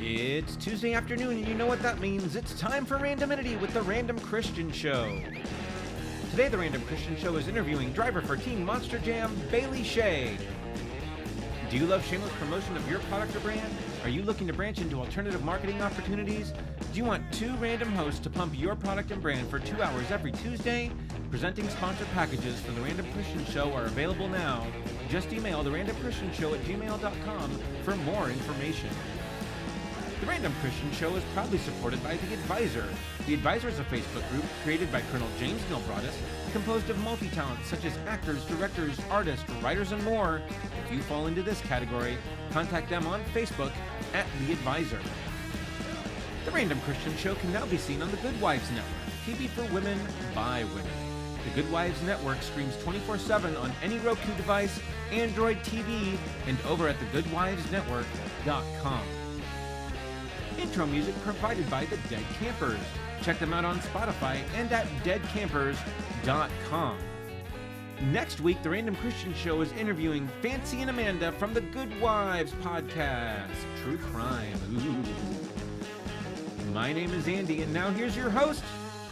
It's Tuesday afternoon, and you know what that means. It's time for Randomity with the Random Christian Show. Today, the Random Christian Show is interviewing driver for Team Monster Jam, Bailey Shea. Do you love shameless promotion of your product or brand? Are you looking to branch into alternative marketing opportunities? Do you want two random hosts to pump your product and brand for 2 hours every Tuesday? Presenting sponsored packages from the Random Christian Show are available now. Just email therandomchristianshow@gmail.com for more information. The Random Christian Show is proudly supported by The Advisor. The Advisor is a Facebook group created by Colonel James Nilbrodus, composed of multi-talents such as actors, directors, artists, writers, and more. If you fall into this category, contact them on Facebook at The Advisor. The Random Christian Show can now be seen on the Good Wives Network, TV for women, by women. The Good Wives Network streams 24/7 on any Roku device, Android TV, and over at thegoodwivesnetwork.com. Intro music provided by the Dead Campers. Check them out on Spotify and at deadcampers.com. Next week, the Random Christian Show is interviewing Fancy and Amanda from the Good Wives podcast. True crime. Ooh. My name is Andy, and now here's your host,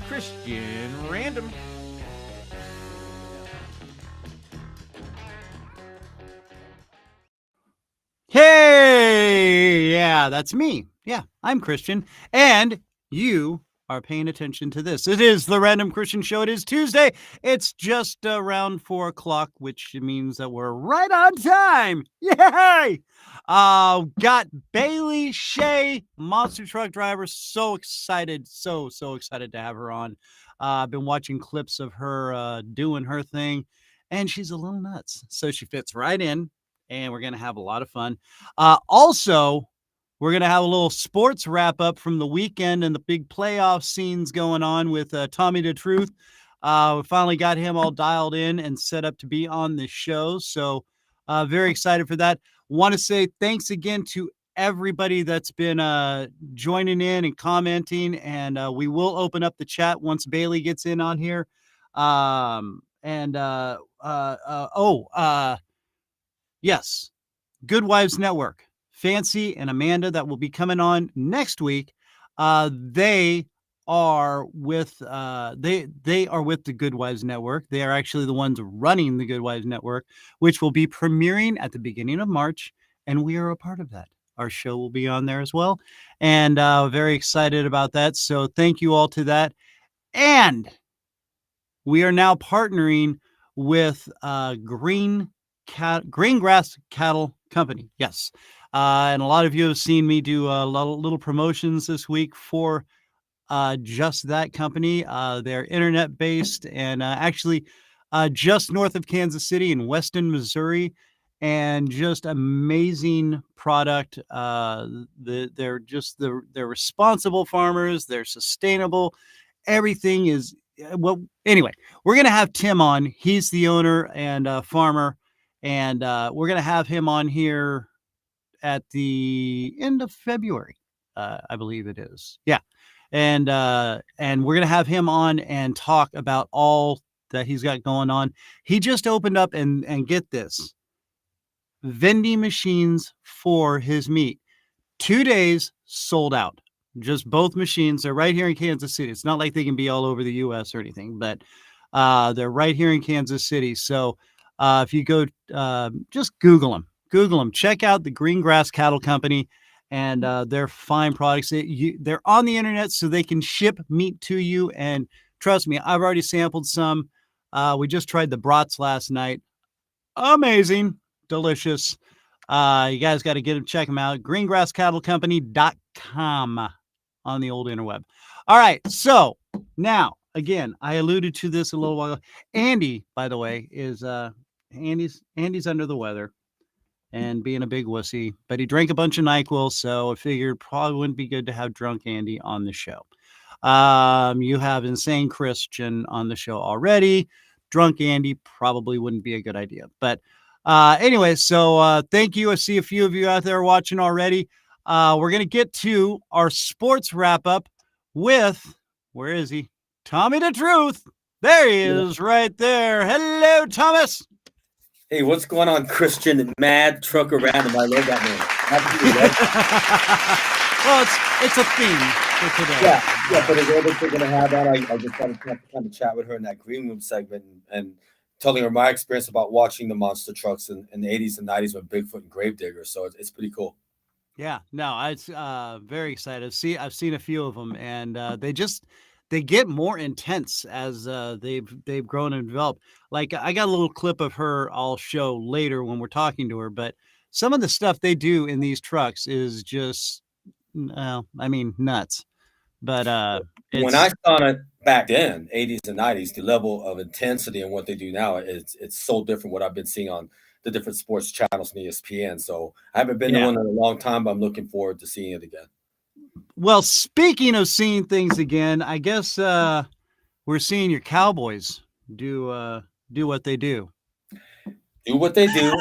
Christian Random. Hey, yeah, that's me. Yeah, I'm Christian, and you are paying attention to this. It is the Random Christian Show. It is Tuesday. It's just around 4 o'clock, which means that we're right on time. Yay! Got Bailey Shea, monster truck driver. So excited, so excited to have her on. I've been watching clips of her doing her thing, and she's a little nuts. So she fits right in, and we're going to have a lot of fun. Also, we're going to have a little sports wrap up from the weekend and the big playoff scenes going on with Tommy the Truth. We finally got him all dialed in and set up to be on the show. So very excited for that. Want to say thanks again to everybody that's been joining in and commenting. And we will open up the chat once Bailey gets in on here. Yes, Good Wives Network. Fancy and Amanda that will be coming on next week. They are with they are with the Good Wives Network. They are actually the ones running the Good Wives Network, which will be premiering at the beginning of March, and we are a part of that. Our show will be on there as well, and very excited about that. So thank you all to that. And we are now partnering with Greengrass Cattle Company. Yes. And a lot of you have seen me do little promotions this week for just that company. They're internet-based and actually just north of Kansas City in Weston, Missouri, and just amazing product. They're responsible farmers. They're sustainable. Everything is well. Anyway, we're gonna have Tim on. He's the owner and farmer, and we're gonna have him on here at the end of February, I believe it is. Yeah. And we're going to have him on and talk about all that he's got going on. He just opened up and get this, vending machines for his meat. 2 days sold out. Just both machines. They're right here in Kansas City. It's not like they can be all over the U.S. or anything, but they're right here in Kansas City. So if you go, just Google them. Check out the Greengrass Cattle Company, and they're fine products. They're on the internet, so they can ship meat to you. And trust me, I've already sampled some. We just tried the brats last night. Amazing, delicious. You guys got to check them out. greengrasscattlecompany.com on the old interweb. All right, so now again, I alluded to this a little while ago. Andy, by the way, is Andy's under the weather and being a big wussy, but he drank a bunch of NyQuil, so I figured probably wouldn't be good to have drunk Andy on the show. You have Insane Christian on the show already. Drunk Andy probably wouldn't be a good idea. But anyway, so thank you. I see a few of you out there watching already. We're going to get to our sports wrap-up with, where is he? Tommy the Truth. There he is right there. Hello, Thomas. Hey, what's going on, Christian? Mad Trucker Random. I love that name. Well, it's a theme for today. Yeah. For the girl that you're going to have that, I just got to kind of chat with her in that green room segment and telling her my experience about watching the monster trucks in the 80s and 90s with Bigfoot and Gravedigger. So it's pretty cool. Yeah, no, it's very excited. I've seen a few of them, and they get more intense as they've grown and developed. Like I got a little clip of her I'll show later when we're talking to her, but some of the stuff they do in these trucks is just, I mean, nuts. But When I it's saw it back then, 80s and 90s, the level of intensity and what they do now, it's so different what I've been seeing on the different sports channels and ESPN. So I haven't been to yeah. one in a long time, but I'm looking forward to seeing it again. Well, speaking of seeing things again, I guess we're seeing your Cowboys do what they do. Do what they do.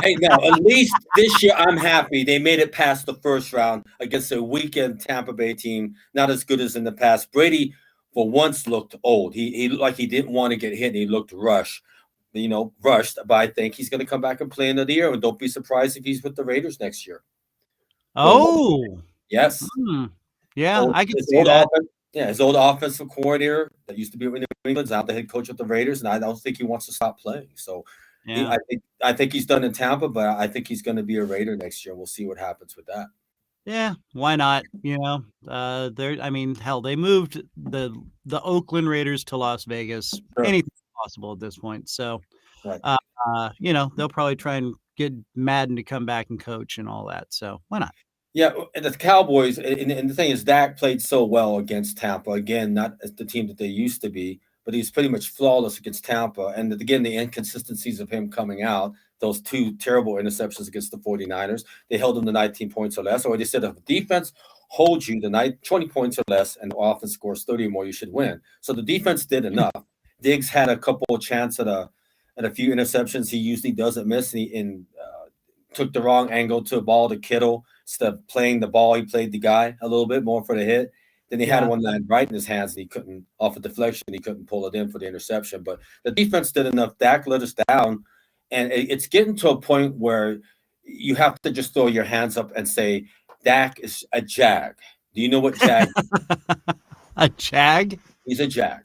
Hey, now at least this year I'm happy they made it past the first round against a weekend Tampa Bay team, not as good as in the past. Brady, for once, looked old. He looked like he didn't want to get hit. And he looked rushed. But I think he's going to come back and play another year. And don't be surprised if he's with the Raiders next year. Oh, Yes. Yeah, I can His see that. his old offensive coordinator that used to be with New England is now the head coach of the Raiders, and I don't think he wants to stop playing. So Yeah. I think he's done in Tampa, but I think he's going to be a Raider next year. We'll see what happens with that. Yeah, why not? I mean, hell, they moved the Oakland Raiders to Las Vegas. Sure. Anything's possible at this point. So, Right. they'll probably try and get Madden to come back and coach and all that. So why not? Yeah, and the Cowboys, and the thing is, Dak played so well against Tampa. Again, not as the team that they used to be, but he's pretty much flawless against Tampa. And again, the inconsistencies of him coming out, those two terrible interceptions against the 49ers, they held him to 19 points or less. Or they said if the defense holds you to 20 points or less and the offense scores 30 or more, you should win. So the defense did enough. Diggs had a couple of chances at a few interceptions he usually doesn't miss, and took the wrong angle to a ball to Kittle. Instead of playing the ball, he played the guy a little bit more for the hit. Then he had one land right in his hands, and he couldn't, off a deflection, he couldn't pull it in for the interception. But the defense did enough. Dak let us down, and it's getting to a point where you have to just throw your hands up and say, Dak is a jag. Do you know what jag is? A jag? He's a jag.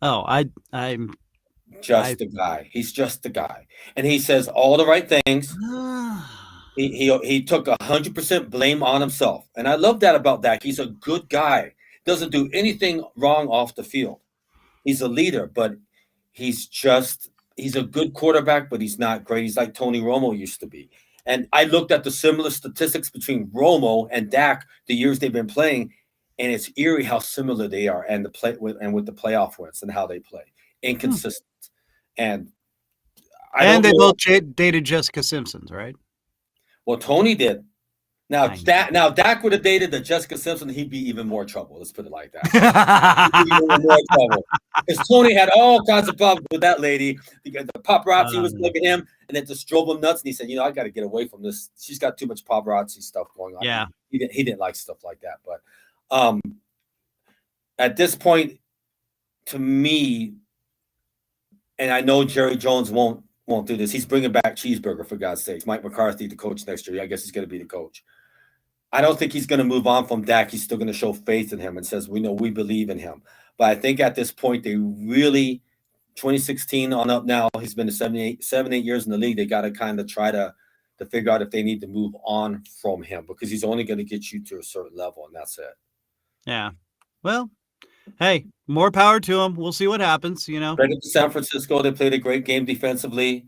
Oh, I'm just the guy. He's just the guy. And he says all the right things. He took 100% blame on himself. And I love that about Dak. He's a good guy. Doesn't do anything wrong off the field. He's a leader, but he's a good quarterback, but he's not great. He's like Tony Romo used to be. And I looked at the similar statistics between Romo and Dak the years they've been playing, and it's eerie how similar they are and with the playoff wins and how they play. Inconsistent. And they both dated Jessica Simpson, right? Well, Tony did. Now Dak would have dated the Jessica Simpson, he'd be even more trouble. Let's put it like that. He'd be even more trouble. Because Tony had all kinds of problems with that lady. The paparazzi was looking at him, and it just drove him nuts. And he said, I got to get away from this. She's got too much paparazzi stuff going on. Yeah. He didn't like stuff like that. But at this point, to me, and I know Jerry Jones won't do this. He's bringing back Cheeseburger, for God's sakes. Mike McCarthy, the coach next year. I guess he's going to be the coach. I don't think he's going to move on from Dak. He's still going to show faith in him and says, we believe in him. But I think at this point, they really, 2016 on up now, he's been 7, 8 years in the league. They got to kind of try to figure out if they need to move on from him because he's only going to get you to a certain level, and that's it. Yeah. Well, hey, more power to him. We'll see what happens, Right to San Francisco, they played a great game defensively,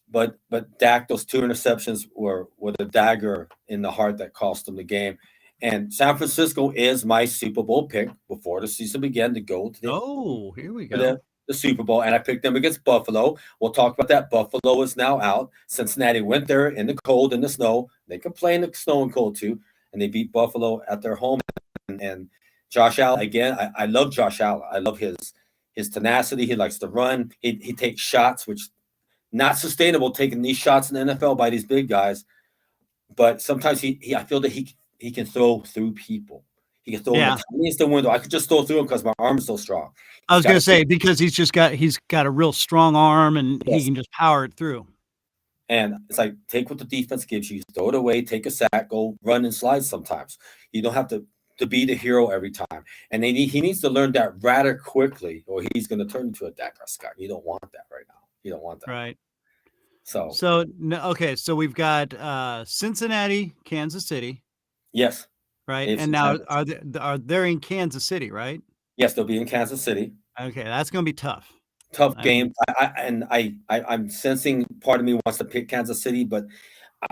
but Dak, those 2 interceptions were the dagger in the heart that cost them the game. And San Francisco is my Super Bowl pick before the season began to go to here we go. The Super Bowl, and I picked them against Buffalo. We'll talk about that. Buffalo is now out. Cincinnati went there in the cold, in the snow. They can play in the snow and cold too, and they beat Buffalo at their home. And Josh Allen, again, I love Josh Allen. I love his tenacity. He likes to run. He takes shots, which not sustainable taking these shots in the NFL by these big guys. But sometimes I feel that he can throw through people. He can throw in the tiniest window. I could just throw through him because my arm's so strong. I was going to say, because he's got a real strong arm and he can just power it through. And it's like, take what the defense gives you, throw it away, take a sack, go run and slide sometimes. You don't have to be the hero every time. And he needs to learn that rather quickly, or he's going to turn into a Dak Prescott. You don't want that right now. You don't want that. Right. So okay, so we've got Cincinnati, Kansas City. Yes. Right. And now are they in Kansas City, right? Yes, they'll be in Kansas City. Okay, that's going to be tough. Tough game. I'm sensing part of me wants to pick Kansas City, but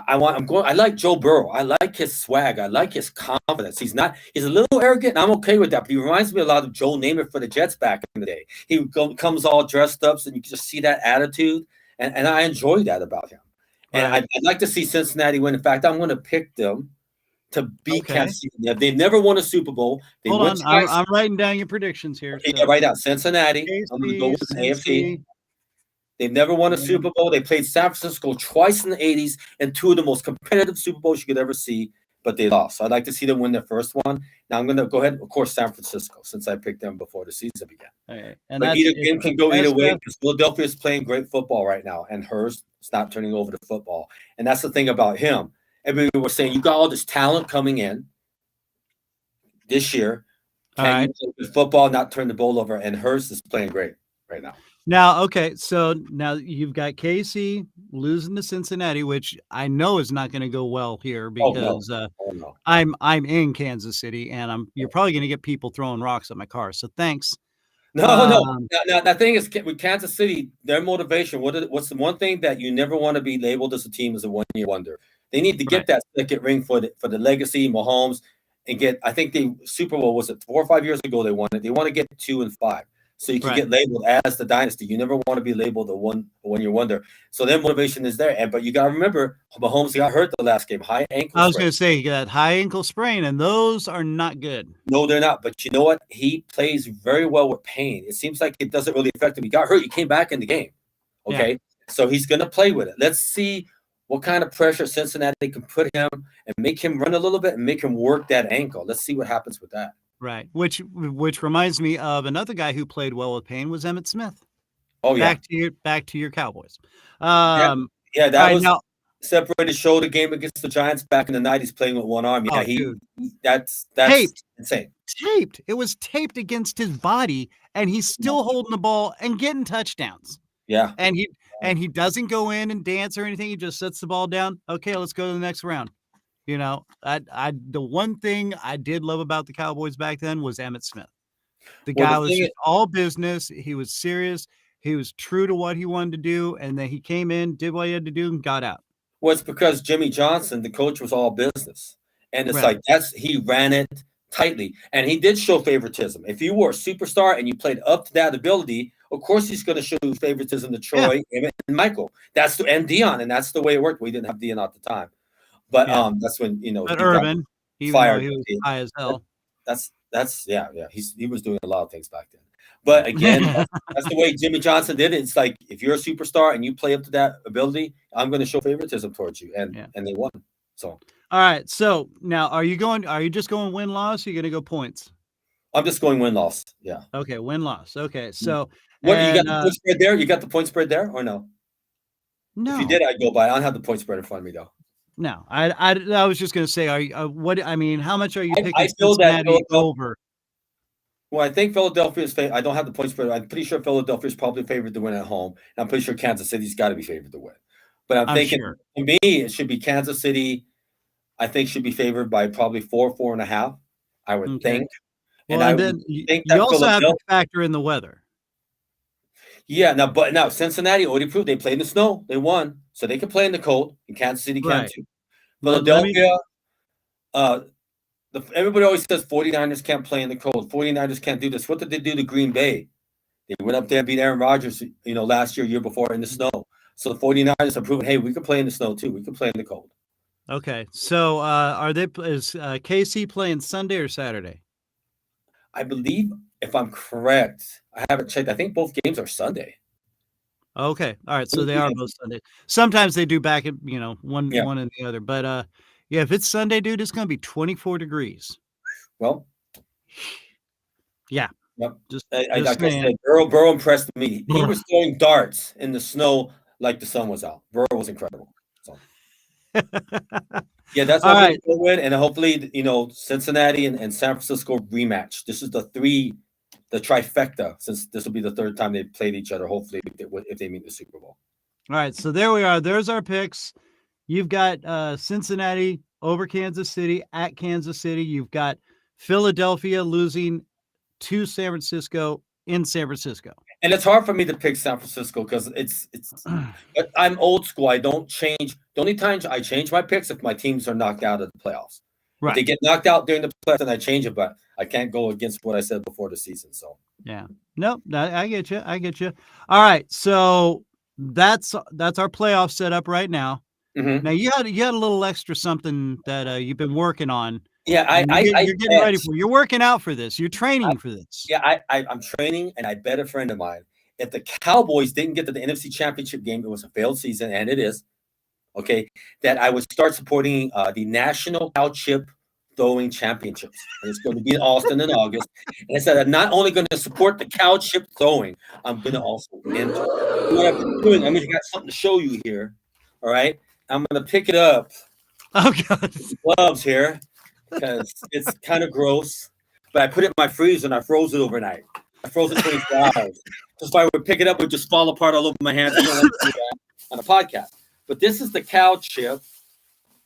I like Joe Burrow. I like his swag. I like his confidence. He's a little arrogant, and I'm okay with that. But he reminds me a lot of Joe Namath for the Jets back in the day. He comes all dressed up, and you can just see that attitude, and I enjoy that about him. And I'd like to see Cincinnati win. In fact, I'm going to pick them to beat Kansas City. They've never won a Super Bowl. Hold on, I'm writing down your predictions here. Okay, so. Write down Cincinnati. I'm going to go with AFC. They've never won a Super Bowl. They played San Francisco twice in the 80s and two of the most competitive Super Bowls you could ever see, but they lost. So I'd like to see them win their first one. Now I'm going to go ahead, of course, San Francisco, since I picked them before the season began. Okay. And but either game can go either way because Philadelphia is playing great football right now, and Hurst is not turning over the football. And that's the thing about him. Everybody was saying, you got all this talent coming in this year. Can you play with football, not turn the ball over? And Hurst is playing great right now. Now, okay, so now you've got KC losing to Cincinnati, which I know is not going to go well here because no. I'm in Kansas City, and you're probably going to get people throwing rocks at my car. So thanks. No. Now, the thing is, with Kansas City, their motivation. What's the one thing that you never want to be labeled as a team as a one-year wonder? They need to get that second ring for the legacy, Mahomes, and get. I think the Super Bowl was it 4 or 5 years ago. They won it. They want to get 2 and 5. So you can get labeled as the dynasty. You never want to be labeled a one-year wonder. So their motivation is there. But you got to remember, Mahomes got hurt the last game. High ankle sprain. I was going to say, he got high ankle sprain, and those are not good. No, they're not. But you know what? He plays very well with pain. It seems like it doesn't really affect him. He got hurt. He came back in the game. Okay? Yeah. So he's going to play with it. Let's see what kind of pressure Cincinnati can put him and make him run a little bit and make him work that ankle. Let's see what happens with that. Right, which reminds me of another guy who played well with pain was Emmitt Smith. Oh yeah, back to your Cowboys. That was separated shoulder game against the Giants back in the 90s, playing with one arm. Yeah, that's taped. Insane. Taped. It was taped against his body, and he's still holding the ball and getting touchdowns. Yeah, and he doesn't go in and dance or anything. He just sets the ball down. Okay, let's go to the next round. You know, the one thing I did love about the Cowboys back then was Emmitt Smith. The guy was just all business. He was serious. He was true to what he wanted to do, and then he came in, did what he had to do, and got out. Well, it's because Jimmy Johnson, the coach, was all business, and it's he ran it tightly, and he did show favoritism. If you were a superstar and you played up to that ability, of course he's going to show favoritism to Troy, Emmett, and Michael. And Dion, and that's the way it worked. We didn't have Dion at the time. But that's when But Urban, he was high as hell. That's he was doing a lot of things back then. But again, that's the way Jimmy Johnson did it. It's like if you're a superstar and you play up to that ability, I'm going to show favoritism towards you, and they won. So all right. So now, are you just going win loss? Or are you going to go points? I'm just going win loss. Yeah. Okay, win loss. Okay, so what you got the point spread there? You got the point spread there or no? No. If you did, I'd go by. I don't have the point spread in front of me though. No, I was just going to say, how much are you picking? I feel that over. Well, I think Philadelphia is I don't have the points spread. I'm pretty sure Philadelphia is probably favored to win at home. And I'm pretty sure Kansas City's got to be favored to win. But I'm thinking, sure. To me, it should be Kansas City. I think should be favored by probably 4.5. I would think. Well, and then you also have to factor in the weather. Yeah, now Cincinnati already proved they played in the snow. They won, so they can play in the cold, and Kansas City can too. Philadelphia, everybody always says 49ers can't play in the cold. 49ers can't do this. What did they do to Green Bay? They went up there and beat Aaron Rodgers, last year before in the snow. So the 49ers have proven, hey, we can play in the snow too. We can play in the cold. Okay, so is KC playing Sunday or Saturday? I believe, if I'm correct, I haven't checked. I think both games are Sunday. Okay. All right. So they are both Sunday. Sometimes they do back at, one and the other. But if it's Sunday, dude, it's going to be 24 degrees. Well. Yeah. Yep. Like I said, Burrow impressed me. He was throwing darts in the snow like the sun was out. Burrow was incredible. So yeah, that's All what I'm going right. to go with, and hopefully, Cincinnati and San Francisco rematch. This is the trifecta, since this will be the third time they played each other. Hopefully, if they meet the Super Bowl. All right. So there we are. There's our picks. You've got Cincinnati over Kansas City at Kansas City. You've got Philadelphia losing to San Francisco in San Francisco. And it's hard for me to pick San Francisco because it's. But I'm old school. I don't change. The only times I change my picks if my teams are knocked out of the playoffs. If Right. they get knocked out during the playoffs, then I change it. But I can't go against what I said before the season. So Yeah. Nope. I get you. I get you. All right. So that's our playoff setup right now. Mhm. Now you had a little extra something that you've been working on. yeah, You're getting ready for. You're working out for this. You're training for this. Yeah, I'm training, and I bet a friend of mine, if the Cowboys didn't get to the NFC Championship game, it was a failed season, and it is, okay, that I would start supporting the National Cow Chip Throwing Championships. And it's going to be in Austin in August. And I said, I'm not only going to support the cow chip throwing, I'm going to also enter. What I've been doing, I got something to show you here, all right? I'm going to pick it up, Oh God. gloves here, because it's kind of gross. But I put it in my freezer and I froze it overnight. I froze it 24 hours. So if I would pick it up, it would just fall apart all over my hands. I don't want to do that on a podcast. But this is the cow chip,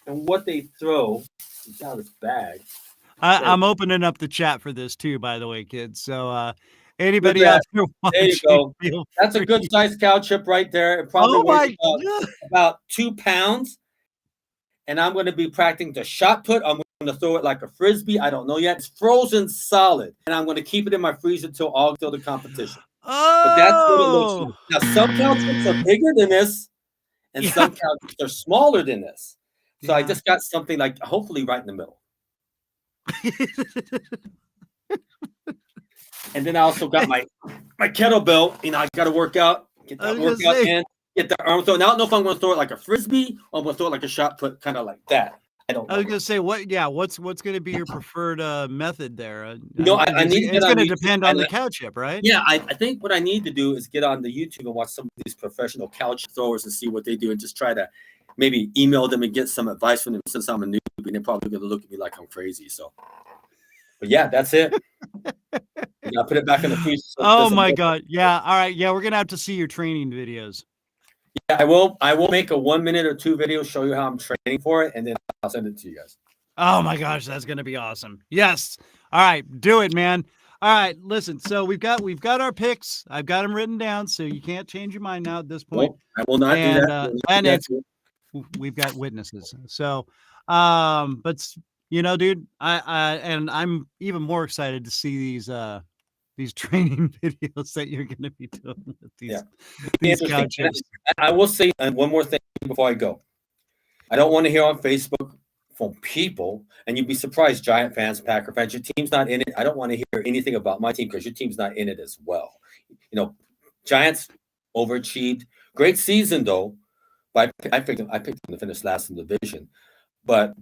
and what they throw is out of this bag. I'm opening up the chat for this too, by the way, kids. So anybody Look at out there watching, There you go. feel That's a free. good sized cow chip right there. It probably Oh my weighs God. about 2 pounds. And I'm going to be practicing the shot put. I'm going to throw it like a frisbee. I don't know yet. It's frozen solid. And I'm going to keep it in my freezer till August, till the competition. But that's what it looks like. Oh. Now, some cow chips are bigger than this, and Yeah. some cow chips are smaller than this. So I Yeah. just got something like hopefully right in the middle. And then I also got my kettlebell. I got to work out, get I that was gonna workout say. in, get the arm throw. Now I don't know if I'm going to throw it like a frisbee or I'm going to throw it like a shot put, kind of like that. I don't I was know. gonna say what's going to be your preferred method there? I need to get It's on going to YouTube. depend on the cow chip, right? Yeah, I think what I need to do is get on the YouTube and watch some of these professional couch throwers and see what they do and just try to maybe email them and get some advice from them since I'm a newbie and they're probably going to look at me like I'm crazy. So, but yeah, that's it. I put it back in the freezer. So Oh my God. Yeah. All right. Yeah. We're going to have to see your training videos. Yeah, I will make a 1 minute or 2 video, show you how I'm training for it, and then I'll send it to you guys. Oh my gosh. That's going to be awesome. Yes. All right. Do it, man. All right. Listen. So we've got our picks. I've got them written down. So you can't change your mind now at this point. Nope, I will not do And, that. and we've got witnesses. So, but dude, I'm even more excited to see these training videos that you're going to be doing with these cow chips. I will say one more thing before I go. I don't want to hear on Facebook from people, and you'd be surprised, Giant fans, Packer fans, your team's not in it. I don't want to hear anything about my team because your team's not in it as well. Giants overachieved. Great season, though. But I picked them to finish last in the division. But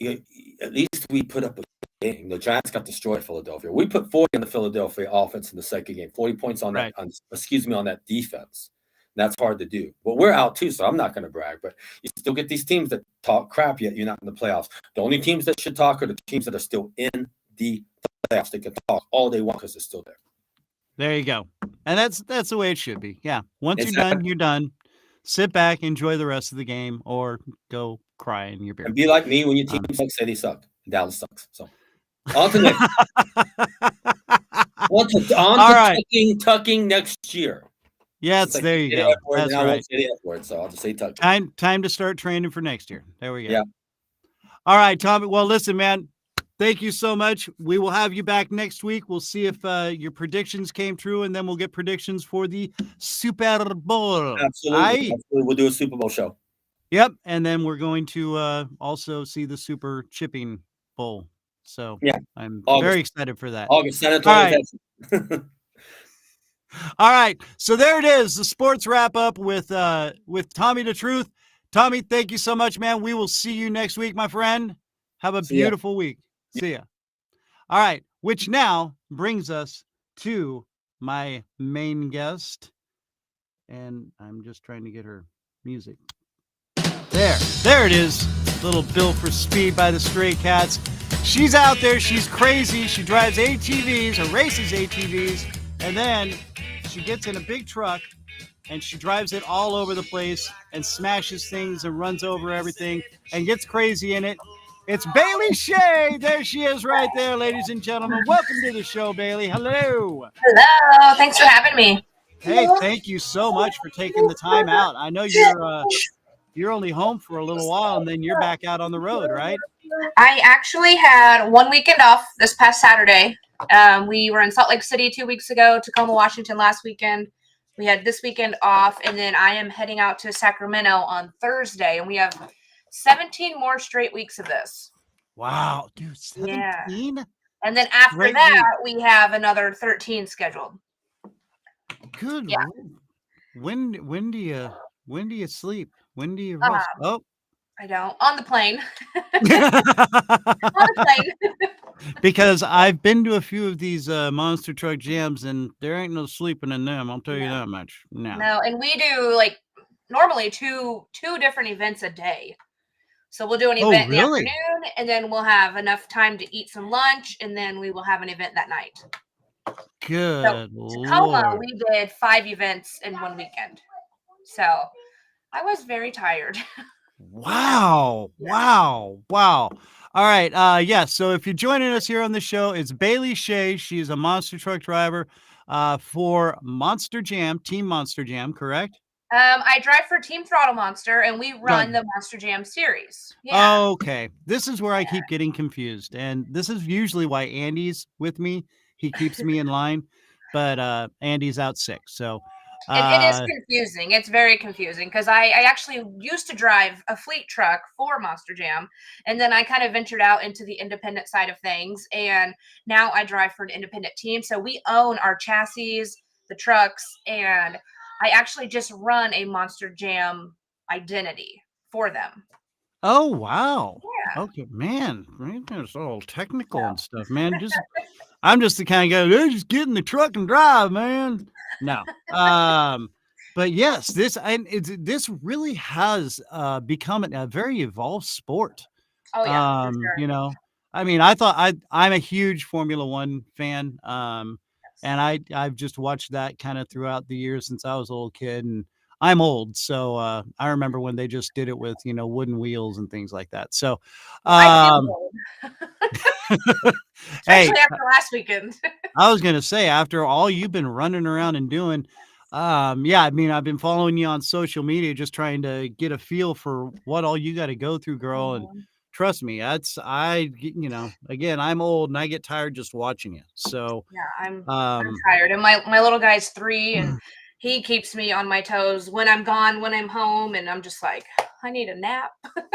at least we put up a game. The Giants got destroyed Philadelphia. We put 40 on the Philadelphia offense in the second game, 40 points on that, on that defense. That's hard to do. But we're out too, so I'm not going to brag. But you still get these teams that talk crap, yet you're not in the playoffs. The only teams that should talk are the teams that are still in the playoffs. They can talk all they want because they're still there. There you go. And that's the way it should be. Yeah. Once you're done, you're done. Sit back, enjoy the rest of the game, or go cry in your beer. And be like me when your team sucks, say they suck. Dallas sucks. So on to next. Tucking next year. Yes, there you go. That's right. So I'll just say tucking. Time to start training for next year. There we go. Yeah. All right, Tommy. Well, listen, man. Thank you so much. We will have you back next week. We'll see if your predictions came true, and then we'll get predictions for the Super Bowl. Absolutely. We'll do a Super Bowl show. Yep. And then we're going to also see the Super Chipping Bowl. So yeah, I'm very excited for that. August, San Antonio. All right. So there it is. The sports wrap up with Tommy the Truth. Tommy, thank you so much, man. We will see you next week, my friend. Have a beautiful week. See ya. All right. Which now brings us to my main guest, And I'm just trying to get her music. There it is. Little Bill for Speed by the Stray Cats. She's out there. She's crazy. She drives ATVs or races ATVs. And then she gets in a big truck and she drives it all over the place and smashes things and runs over everything and gets crazy in it. It's Bailey Shea. There she is right there, ladies and gentlemen. Welcome to the show, Bailey. Hello. Hello. Thanks for having me. Hey, thank you so much for taking the time out. I know you're only home for a little while and then you're back out on the road, right? I actually had 1 weekend off this past Saturday. We were in Salt Lake City 2 weeks ago, Tacoma, Washington last weekend. We had this weekend off, and then I am heading out to Sacramento on Thursday, and we have 17 more straight weeks of this. Wow, dude, 17? Yeah. And then after that, we have another 13 scheduled. Good. Yeah. When do you sleep? When do you rest? I don't. On the plane. On the plane. Because I've been to a few of these monster truck jams, and there ain't no sleeping in them. I'll tell you that much. No, and we do like normally two different events a day. So we'll do an event in the afternoon, and then we'll have enough time to eat some lunch, and then we will have an event that night. Good Tacoma, we did 5 events in 1 weekend. So I was very tired. Wow. All right. So if you're joining us here on the show, it's Bailey Shea. She's a monster truck driver for Monster Jam, Team Monster Jam, correct? I drive for Team Throttle Monster, and we run the Monster Jam series. Yeah. Okay. This is where I keep getting confused. And this is usually why Andy's with me. He keeps me in line, but Andy's out sick. So it is confusing. It's very confusing because I actually used to drive a fleet truck for Monster Jam, and then I kind of ventured out into the independent side of things, and now I drive for an independent team. So we own our chassis, the trucks, and I actually just run a Monster Jam identity for them. Oh, wow. Yeah. Okay, man. It's all technical and stuff, man. I'm just the kind of guy, just get in the truck and drive, man. No. But yes, this really has become a very evolved sport. Oh yeah. For sure. You know, I mean, I'm a huge Formula One fan. And I've just watched that kind of throughout the years since I was a little kid, and I'm old, so I remember when they just did it with, wooden wheels and things like that. So, I feel old. Especially after last weekend. I was gonna say, after all you've been running around and doing, I mean, I've been following you on social media, just trying to get a feel for what all you got to go through, girl. And trust me, again, I'm old and I get tired just watching you. So yeah, I'm tired, and my little guy's 3, and he keeps me on my toes when I'm gone, when I'm home, and I'm just like, I need a nap.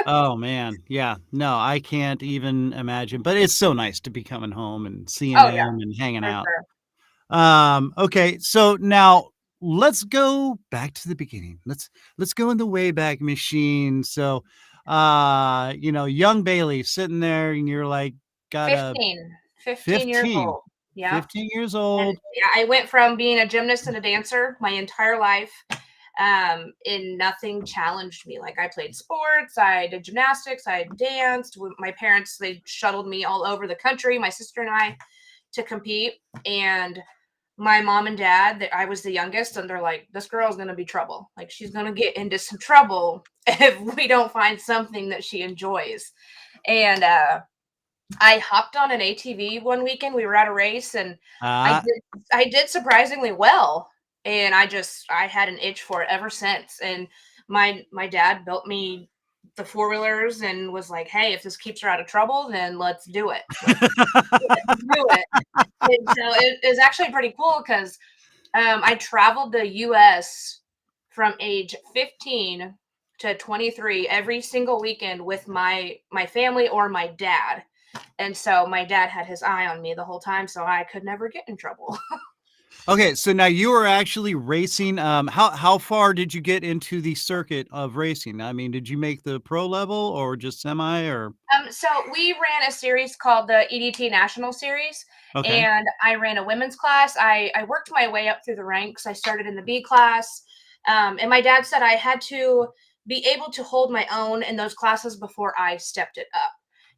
Oh man, yeah, no, I can't even imagine. But it's so nice to be coming home and seeing them and hanging out. Sure. Okay, so now let's go back to the beginning. Let's go in the Wayback Machine. So, young Bailey sitting there, and you're like, got 15 years old. Yeah. 15 years old. And, I went from being a gymnast and a dancer my entire life. And nothing challenged me. Like, I played sports, I did gymnastics, I danced. My parents, they shuttled me all over the country, my sister and I, to compete. And my mom and dad, I was the youngest, and they're like, this girl's going to be trouble. Like, she's going to get into some trouble if we don't find something that she enjoys. And I hopped on an ATV one weekend. We were at a race, and I did surprisingly well. And I had an itch for it ever since. And my dad built me the 4-wheelers and was like, hey, if this keeps her out of trouble, then let's do it. Let's do it. And so it was actually pretty cool because I traveled the U.S. from age 15 to 23 every single weekend with my family or my dad. And so my dad had his eye on me the whole time, so I could never get in trouble. Okay, so now you were actually racing. How far did you get into the circuit of racing? I mean, did you make the pro level or just semi? Or so we ran a series called the EDT National Series, and I ran a women's class. I worked my way up through the ranks. I started in the B class. And my dad said I had to be able to hold my own in those classes before I stepped it up.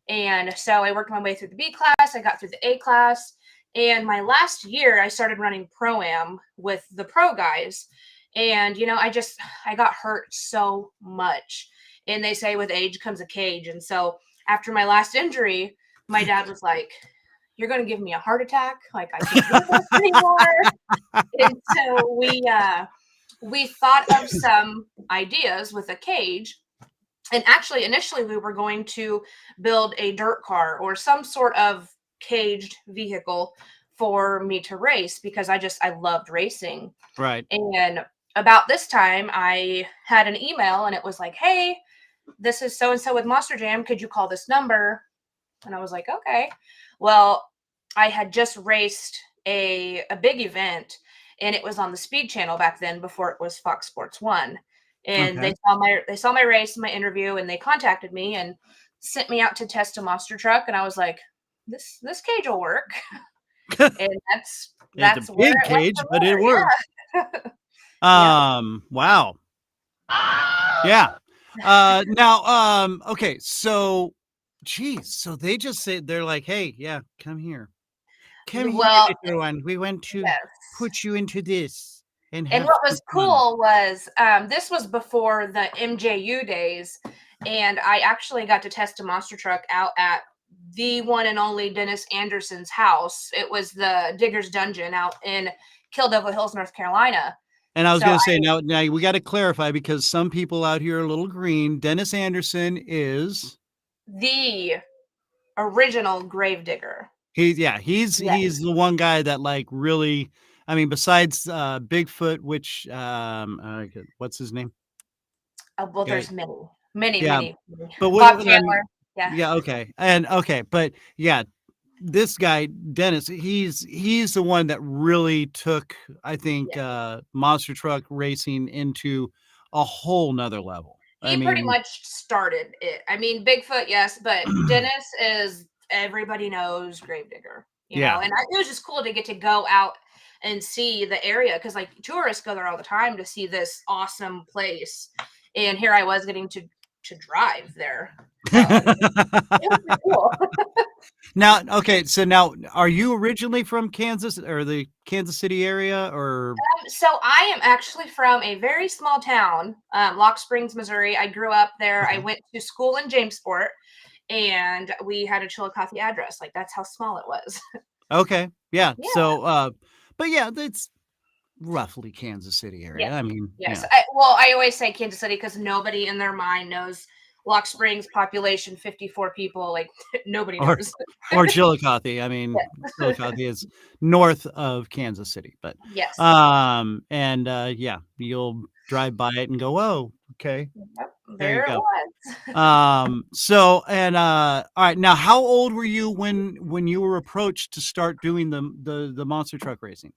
And so I worked my way through the B class. I got through the A class. And my last year, I started running Pro-Am with the pro guys. And, I got hurt so much. And they say with age comes a cage. And so after my last injury, my dad was like, "You're going to give me a heart attack. Like, I can't do this anymore." And so we thought of some ideas with a cage. And actually, initially, we were going to build a dirt car or some sort of caged vehicle for me to race because I loved racing. Right. And about this time, I had an email and it was like, "Hey, this is so and so with Monster Jam. Could you call this number?" And I was like, "Okay." Well, I had just raced a big event, and it was on the Speed Channel back then before it was Fox Sports 1. And Okay. they saw my race, my interview, and they contacted me and sent me out to test a monster truck. And I was like, this cage will work. And that's It's a where big it went cage, from but it there. works. Yeah. Wow. Yeah. Okay. So, geez. So they just say, they're like, "Hey, yeah, come here. Come here, Well, little one. We want to yes. put you into this and And have what some was fun." cool was this was before the MJU days, and I actually got to test a monster truck out at the one and only Dennis Anderson's house. It was the Digger's Dungeon out in Kill Devil Hills, North Carolina. And I was So going to say, now we got to clarify because some people out here are a little green. Dennis Anderson is the original Gravedigger. he's Yes. the one guy that like really, I mean, besides Bigfoot, which what's his name? Well, Guy. there's many, Yeah, many. but Bob Chandler. Yeah. yeah, okay, but yeah, this guy Dennis, he's the one that really took, I think, Yeah. monster truck racing into a whole nother level. I He pretty mean, much started it. I mean, Bigfoot, yes, but Dennis is everybody knows Gravedigger, yeah. and it was just cool to get to go out and see the area because like tourists go there all the time to see this awesome place, and here I was getting to drive there. So it was pretty cool. Now, okay, so now, are you originally from Kansas or the Kansas City area, or? So I am actually from a very small town, Lock Springs, Missouri. I grew up there. I Okay. went to school in Jamesport, and we had a Chillicothe address. Like that's how small it was. Okay, yeah. Yeah. So, but yeah, it's roughly Kansas City area. Yes. I mean, Yes. yeah. I always say Kansas City because nobody in their mind knows Lock Springs population 54 people. Like nobody Or knows. or Chillicothe. I mean, Yes. Chillicothe is north of Kansas City, but Yes. and yeah, you'll drive by it and go, "Whoa, okay, Yep. there you There it go." was. So and all right, now how old were you when you were approached to start doing the monster truck racing?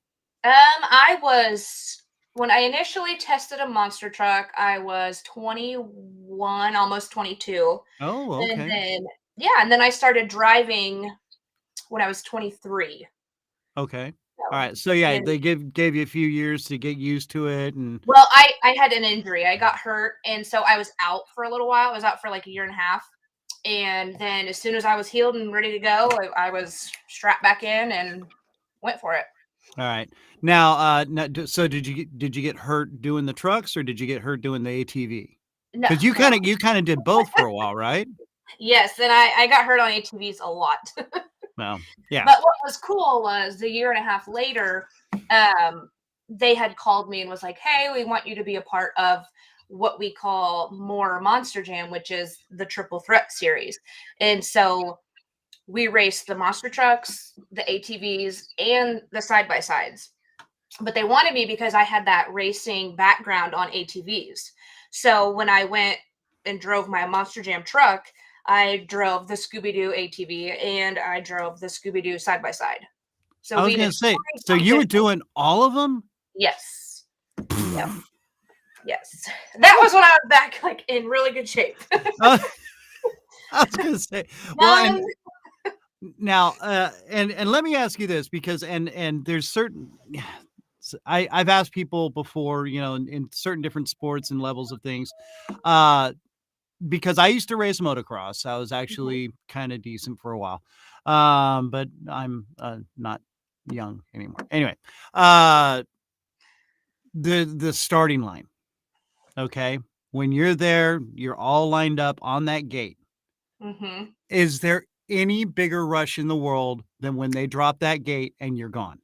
I was when I initially tested a monster truck, I was 21, almost 22. Oh, And okay. then and then I started driving when I was 23. Okay. All So, right. So yeah, and they gave you a few years to get used to it and well, I had an injury. I got hurt, and so I was out for a little while. I was out for like a year and a half. And then as soon as I was healed and ready to go, I was strapped back in and went for it. all right. Now, so did you get hurt doing the trucks or did you get hurt doing the ATV? No, Because you kind of did both for a while, right? yes, and I got hurt on ATVs a lot. Well, yeah. But what was cool was a year and a half later, they had called me and was like, "Hey, we want you to be a part of what we call More Monster Jam, which is the Triple Threat series." And so we raced the monster trucks, the ATVs, and the side by sides. But they wanted me because I had that racing background on ATVs. So when I went and drove my Monster Jam truck, I drove the Scooby Doo ATV and I drove the Scooby Doo side by side. So I was we gonna did say, 20 so you were competitions. doing all of them? Yes. Yep. Yes. That was when I was back like in really good shape. I was gonna say, well, and None. now, and let me ask you this because and there's yes, I've asked people before, in certain different sports and levels of things, because I used to race motocross. I was actually kind of decent for a while, but I'm not young anymore. Anyway, the starting line. Okay, when you're there, you're all lined up on that gate. Mm-hmm. Is there any bigger rush in the world than when they drop that gate and you're gone?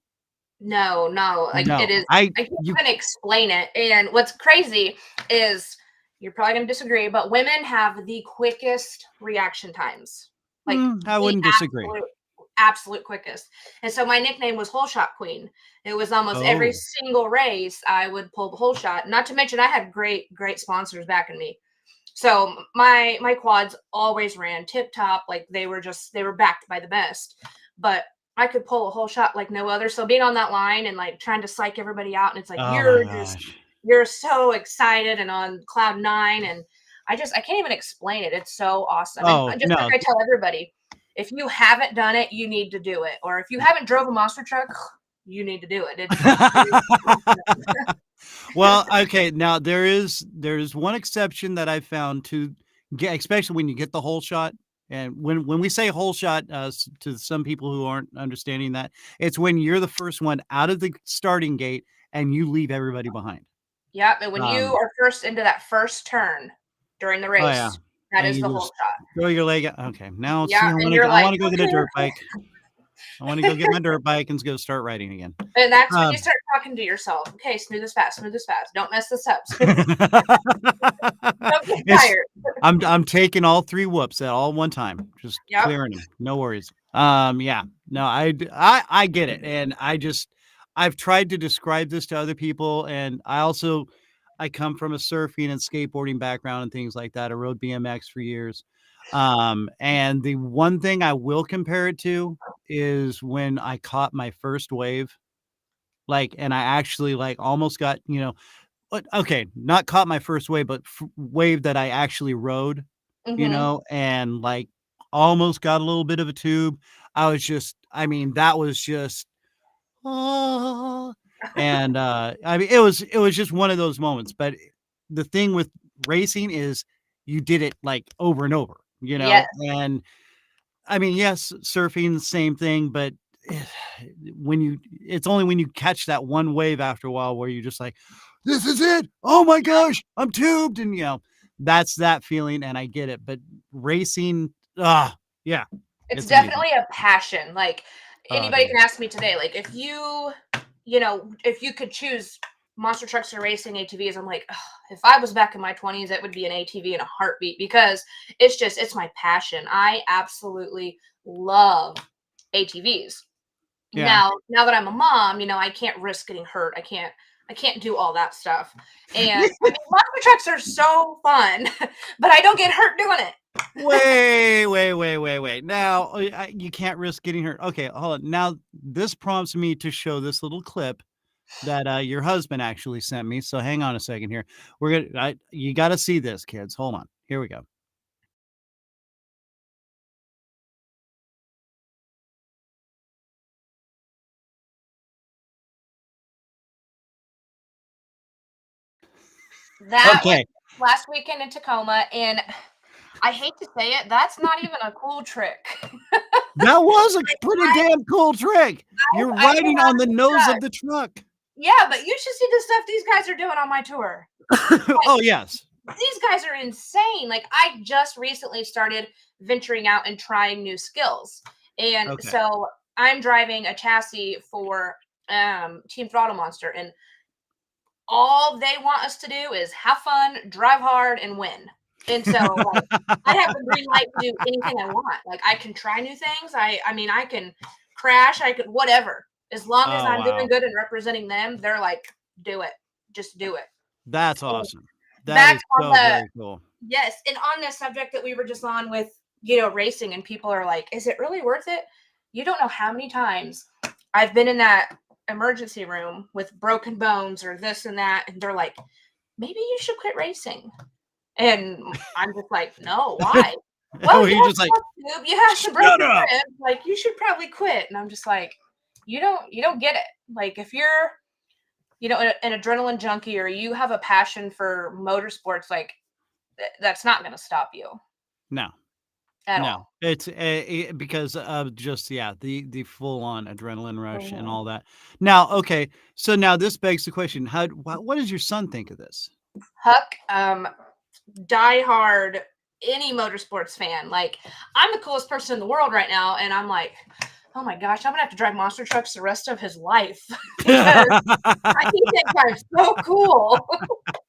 No, like it No, is. I I can't you even explain it. And what's crazy is you're probably gonna disagree, but women have the quickest reaction times. Like I the wouldn't disagree. absolute quickest. And so my nickname was Hole Shot Queen. It was almost every Oh, single race I would pull the hole shot. Not to mention I had great sponsors backing me. So my quads always ran tip top. Like they were backed by the best. But I could pull a whole shot like no other. So being on that line and like trying to psych everybody out, and it's like oh my gosh. you're so excited and on cloud nine, and I can't even explain it. It's so awesome. Oh And just like no. I tell everybody, if you haven't done it, you need to do it. Or if you haven't drove a monster truck, you need to do it. Well, okay. Now there's one exception that I found to get, especially when you get the whole shot. And when we say whole shot, to some people who aren't understanding that, it's when you're the first one out of the starting gate and you leave everybody behind. Yep. And when you are first into that first turn during the race, Oh yeah, that and is you the whole just shot. throw your leg out. Okay, now see, Yeah, and you're I like, want to go get a okay. dirt bike. I want to go get my dirt bike and go start riding again. And that's when you start talking to yourself. Okay, smooth as fast. Don't mess this up. Don't get tired. I'm taking all 3 whoops at all one time, just Yep. clearing them. No worries. Yeah, no, I get it, and I've tried to describe this to other people, and I come from a surfing and skateboarding background and things like that. I rode BMX for years, and the one thing I will compare it to is when I caught my first wave, and I actually almost got but okay, not caught my first wave, but wave that I actually rode, and almost got a little bit of a tube. I mean, that was just, oh, and I mean, it was just one of those moments. But the thing with racing is you did it over and over, Yes. and I mean, yes, surfing, the same thing, but it's only when you catch that one wave after a while where you're just like, this is it. Oh my gosh, I'm tubed. And that's that feeling. And I get it, but racing, yeah. It's amazing. definitely a passion. Like anybody can ask me today, like if if you could choose monster trucks or racing ATVs, I'm like, if I was back in my 20s, it would be an ATV in a heartbeat because it's my passion. I absolutely love ATVs. Yeah. Now that I'm a mom, I can't risk getting hurt. I can't do all that stuff. And I mean, monster trucks are so fun, but I don't get hurt doing it. Wait. Now, you can't risk getting hurt. Okay, hold on. Now, this prompts me to show this little clip that your husband actually sent me. So hang on a second here. You got to see this, kids. Hold on. Here we go. That Okay. was last weekend in Tacoma, and I hate to say it, that's not even a cool trick. That was a pretty damn cool trick. You're riding on the nose of the truck. Yeah, but you should see the stuff these guys are doing on my tour. Oh, yes. These guys are insane. Like, I just recently started venturing out and trying new skills. And so I'm driving a chassis for Team Throttle Monster, and all they want us to do is have fun, drive hard, and win. And so I have the green light to do anything I want. Like I can try new things. I mean, I can crash. I could whatever. As long as I'm doing good and representing them, they're like, do it. Just do it. That's awesome. That is so very cool. Yes. And on this subject that we were just on with, racing, and people are like, is it really worth it? You don't know how many times I've been in that emergency room with broken bones or this and that. And they're like, maybe you should quit racing. And I'm just like, no, why? Well, you have some broken ribs. Like, you should probably quit. And I'm just like, you don't get it. Like, if you're an adrenaline junkie, or you have a passion for motorsports, like that's not going to stop you No. at No, all. it's because of just the full on adrenaline rush and Mhm. all that. Now, okay, so now this begs the question: what does your son think of this? Huck, diehard any motorsports fan. Like, I'm the coolest person in the world right now, and I'm like, oh my gosh, I'm gonna have to drive monster trucks the rest of his life because he thinks I'm so cool.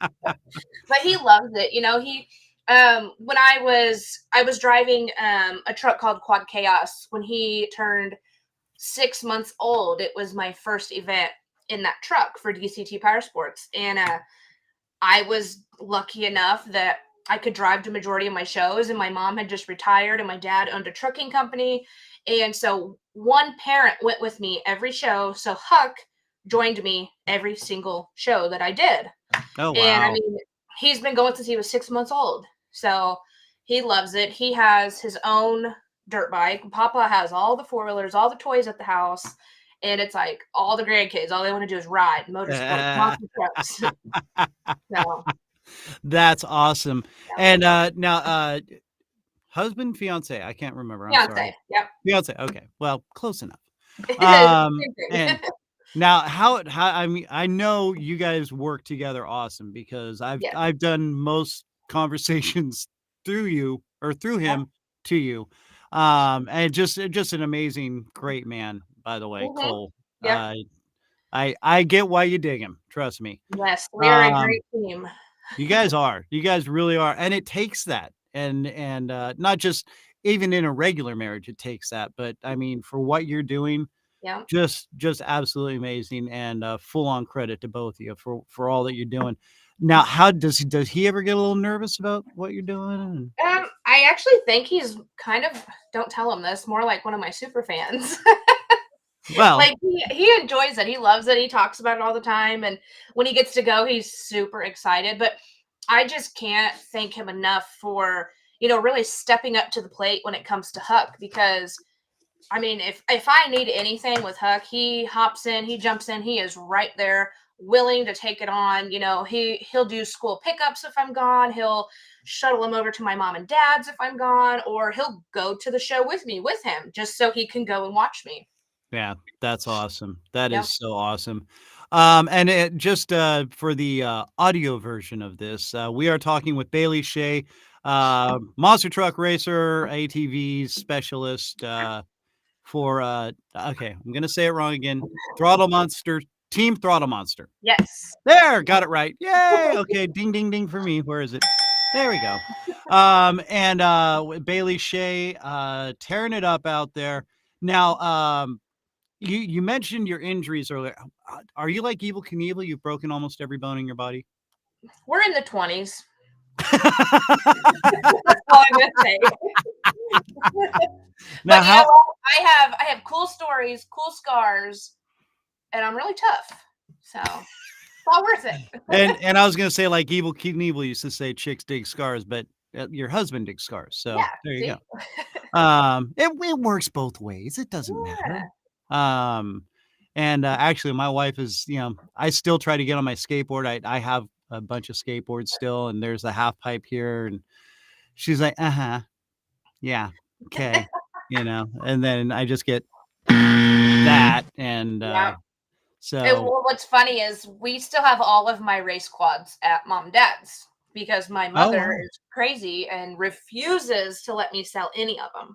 But he loves it. He when I was driving a truck called Quad Chaos when he turned 6 months old. It was my first event in that truck for DCT Power Sports, and I was lucky enough that I could drive to majority of my shows, and my mom had just retired and my dad owned a trucking company. And so one parent went with me every show. So Huck joined me every single show that I did. Oh And I wow! mean, he's been going since he was 6 months old. So he loves it. He has his own dirt bike. Papa has all the four-wheelers, all the toys at the house. And it's like all the grandkids, all they want to do is ride motorsports, monster trucks. So That's awesome. yeah. And now, husband, fiance, I can't remember. I'm sorry, Fiance. Yep. fiance. Okay, well, close enough. Same thing. And now, how I mean, I know you guys work together awesome because Yes. I've done most conversations through you or through Yep. him to you. And just an amazing, great man, by the way, Mhm. Cole. Yep. I get why you dig him. Trust me. Yes, we are a Um, great team. you guys are. You guys really are. And it takes that. And not just even in a regular marriage, it takes that. But I mean, for what you're doing, Yep. just absolutely amazing, and full on credit to both of you for all that you're doing. Now, how does he ever get a little nervous about what you're doing? I actually think he's kind of, don't tell him this, more like one of my super fans. Well, Like he enjoys it. He loves it. He talks about it all the time. And when he gets to go, he's super excited. But I just can't thank him enough for, really stepping up to the plate when it comes to Huck. Because I mean, if I need anything with Huck, he hops in, he jumps in, he is right there, willing to take it on. He'll do school pickups if I'm gone. He'll shuttle him over to my mom and dad's if I'm gone, or he'll go to the show with me with him just so he can go and watch me. yeah, that's awesome. That Yep. is so awesome. And it just for the audio version of this, we are talking with Bailey Shea, monster truck racer, ATV specialist, for okay, I'm gonna say it wrong again. Throttle Monster, Team Throttle Monster. Yes. There, got it right. Yay! Okay, ding ding ding for me. Where is it? There we go. And with Bailey Shea tearing it up out there. Now, you mentioned your injuries earlier. Are you like Evil Knievel? You've broken almost every bone in your body. We're in the 20s. That's all I'm gonna say. Now, But you know how what? I have cool stories, cool scars, and I'm really tough. So it's all worth it. and I was gonna say like Evil Knievel used to say chicks dig scars, but your husband digs scars. So Yeah. there you See? go. It works both ways. It doesn't Yeah. matter. And actually, my wife is, I still try to get on my skateboard. I have a bunch of skateboards still, and there's a half pipe here, and she's like, yeah, okay, and then I just get that, and Yeah. And so what's funny is we still have all of my race quads at mom and dad's because my oh mother wow. is crazy and refuses to let me sell any of them.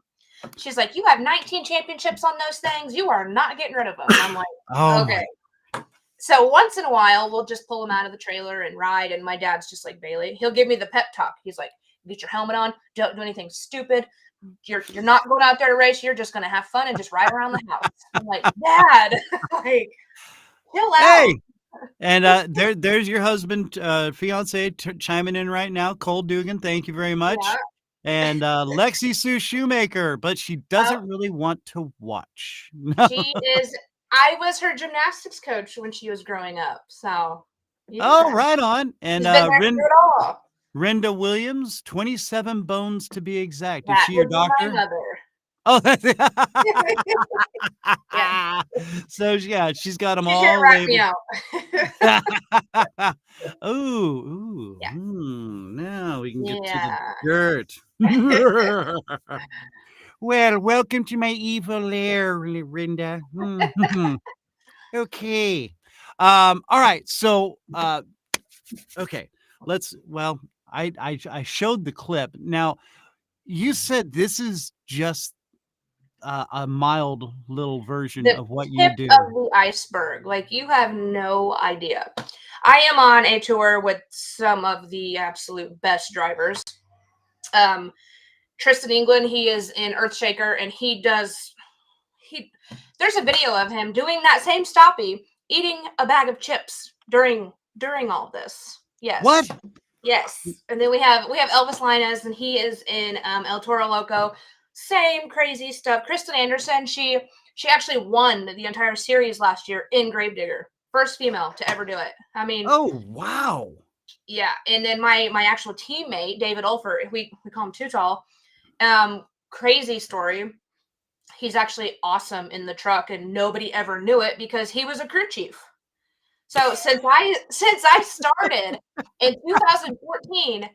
She's like, "You have 19 championships on those things. You are not getting rid of them." And I'm like, Oh "Okay." my, So once in a while, we'll just pull them out of the trailer and ride. And my dad's just like Bailey. He'll give me the pep talk. He's like, "Get your helmet on. Don't do anything stupid. You're not going out there to race. You're just gonna have fun and just ride around the house." I'm like, "Dad, like, chill out." hey, and there's your husband, fiance chiming in right now, Cole Dugan. Thank you very Yeah. much. And Lexi Sue Shoemaker, but she Oh, doesn't really want to watch. No. she is. I was her gymnastics coach when she was growing up. So Oh, yeah, right on. And she's been there through it all. Renda Williams, 27 bones to be exact. Is That she your would be my doctor? mother. Oh, that's Yeah, so yeah, she's got them she's here to all wrap me labeled. out. Ooh, Yeah. now we can get to the Yeah. dirt. Well, welcome to my evil lair, Linda. Okay. All right. So, okay. I showed the clip. Now, you said this is just a mild little version The of what you tip do. of the iceberg. Like, you have no idea. I am on a tour with some of the absolute best drivers. Tristan England, he is in Earthshaker, and there's a video of him doing that same stoppie, eating a bag of chips during all this. Yes. What? Yes. And then we have Elvis Linus, and he is in El Toro Loco. Same crazy stuff. Kristen Anderson, she actually won the entire series last year in Gravedigger. First female to ever do it. I mean, Oh, wow. yeah. And then my actual teammate, David Ulfer, we call him Too Tall. Crazy story. He's actually awesome in the truck, and nobody ever knew it because he was a crew chief. So since I started in 2014,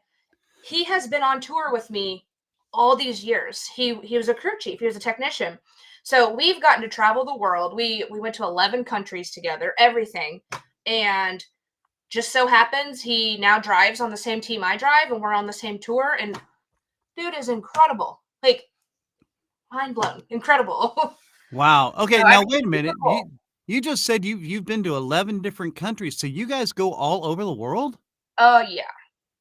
he has been on tour with me all these years. He was a crew chief. He was a technician. So we've gotten to travel the world. We went to 11 countries together, everything. And just so happens he now drives on the same team I drive, and we're on the same tour. And dude is incredible. Like, mind blown. Incredible. Wow. Okay, So now everything's wait a minute. super cool. You just said you've been to 11 different countries. So you guys go all over the world? Oh, yeah.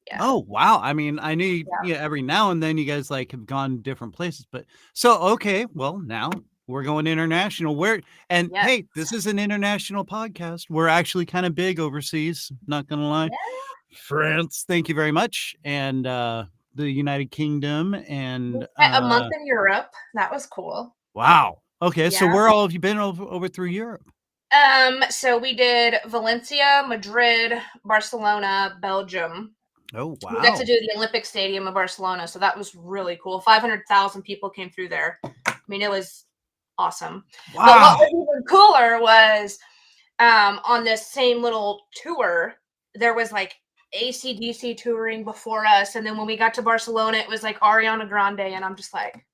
Yeah. Oh, wow. I mean, I knew Yeah. every now and then you guys like have gone different places, but so okay, well, now we're going international. And Yes. hey, this is an international podcast. We're actually kind of big overseas, not gonna lie. Yeah. France, thank you very much. And the United Kingdom We and spent a month in Europe. That was cool. wow. Okay, so Yeah. where all have you been over through Europe? So we did Valencia, Madrid, Barcelona, Belgium. Oh, We got to wow. do the Olympic Stadium of Barcelona, so that was really cool. 500,000 people came through there. I mean, it was awesome. But what Wow. was even cooler was on this same little tour, there was like AC/DC touring before us, and then when we got to Barcelona, it was like Ariana Grande, and I'm just like,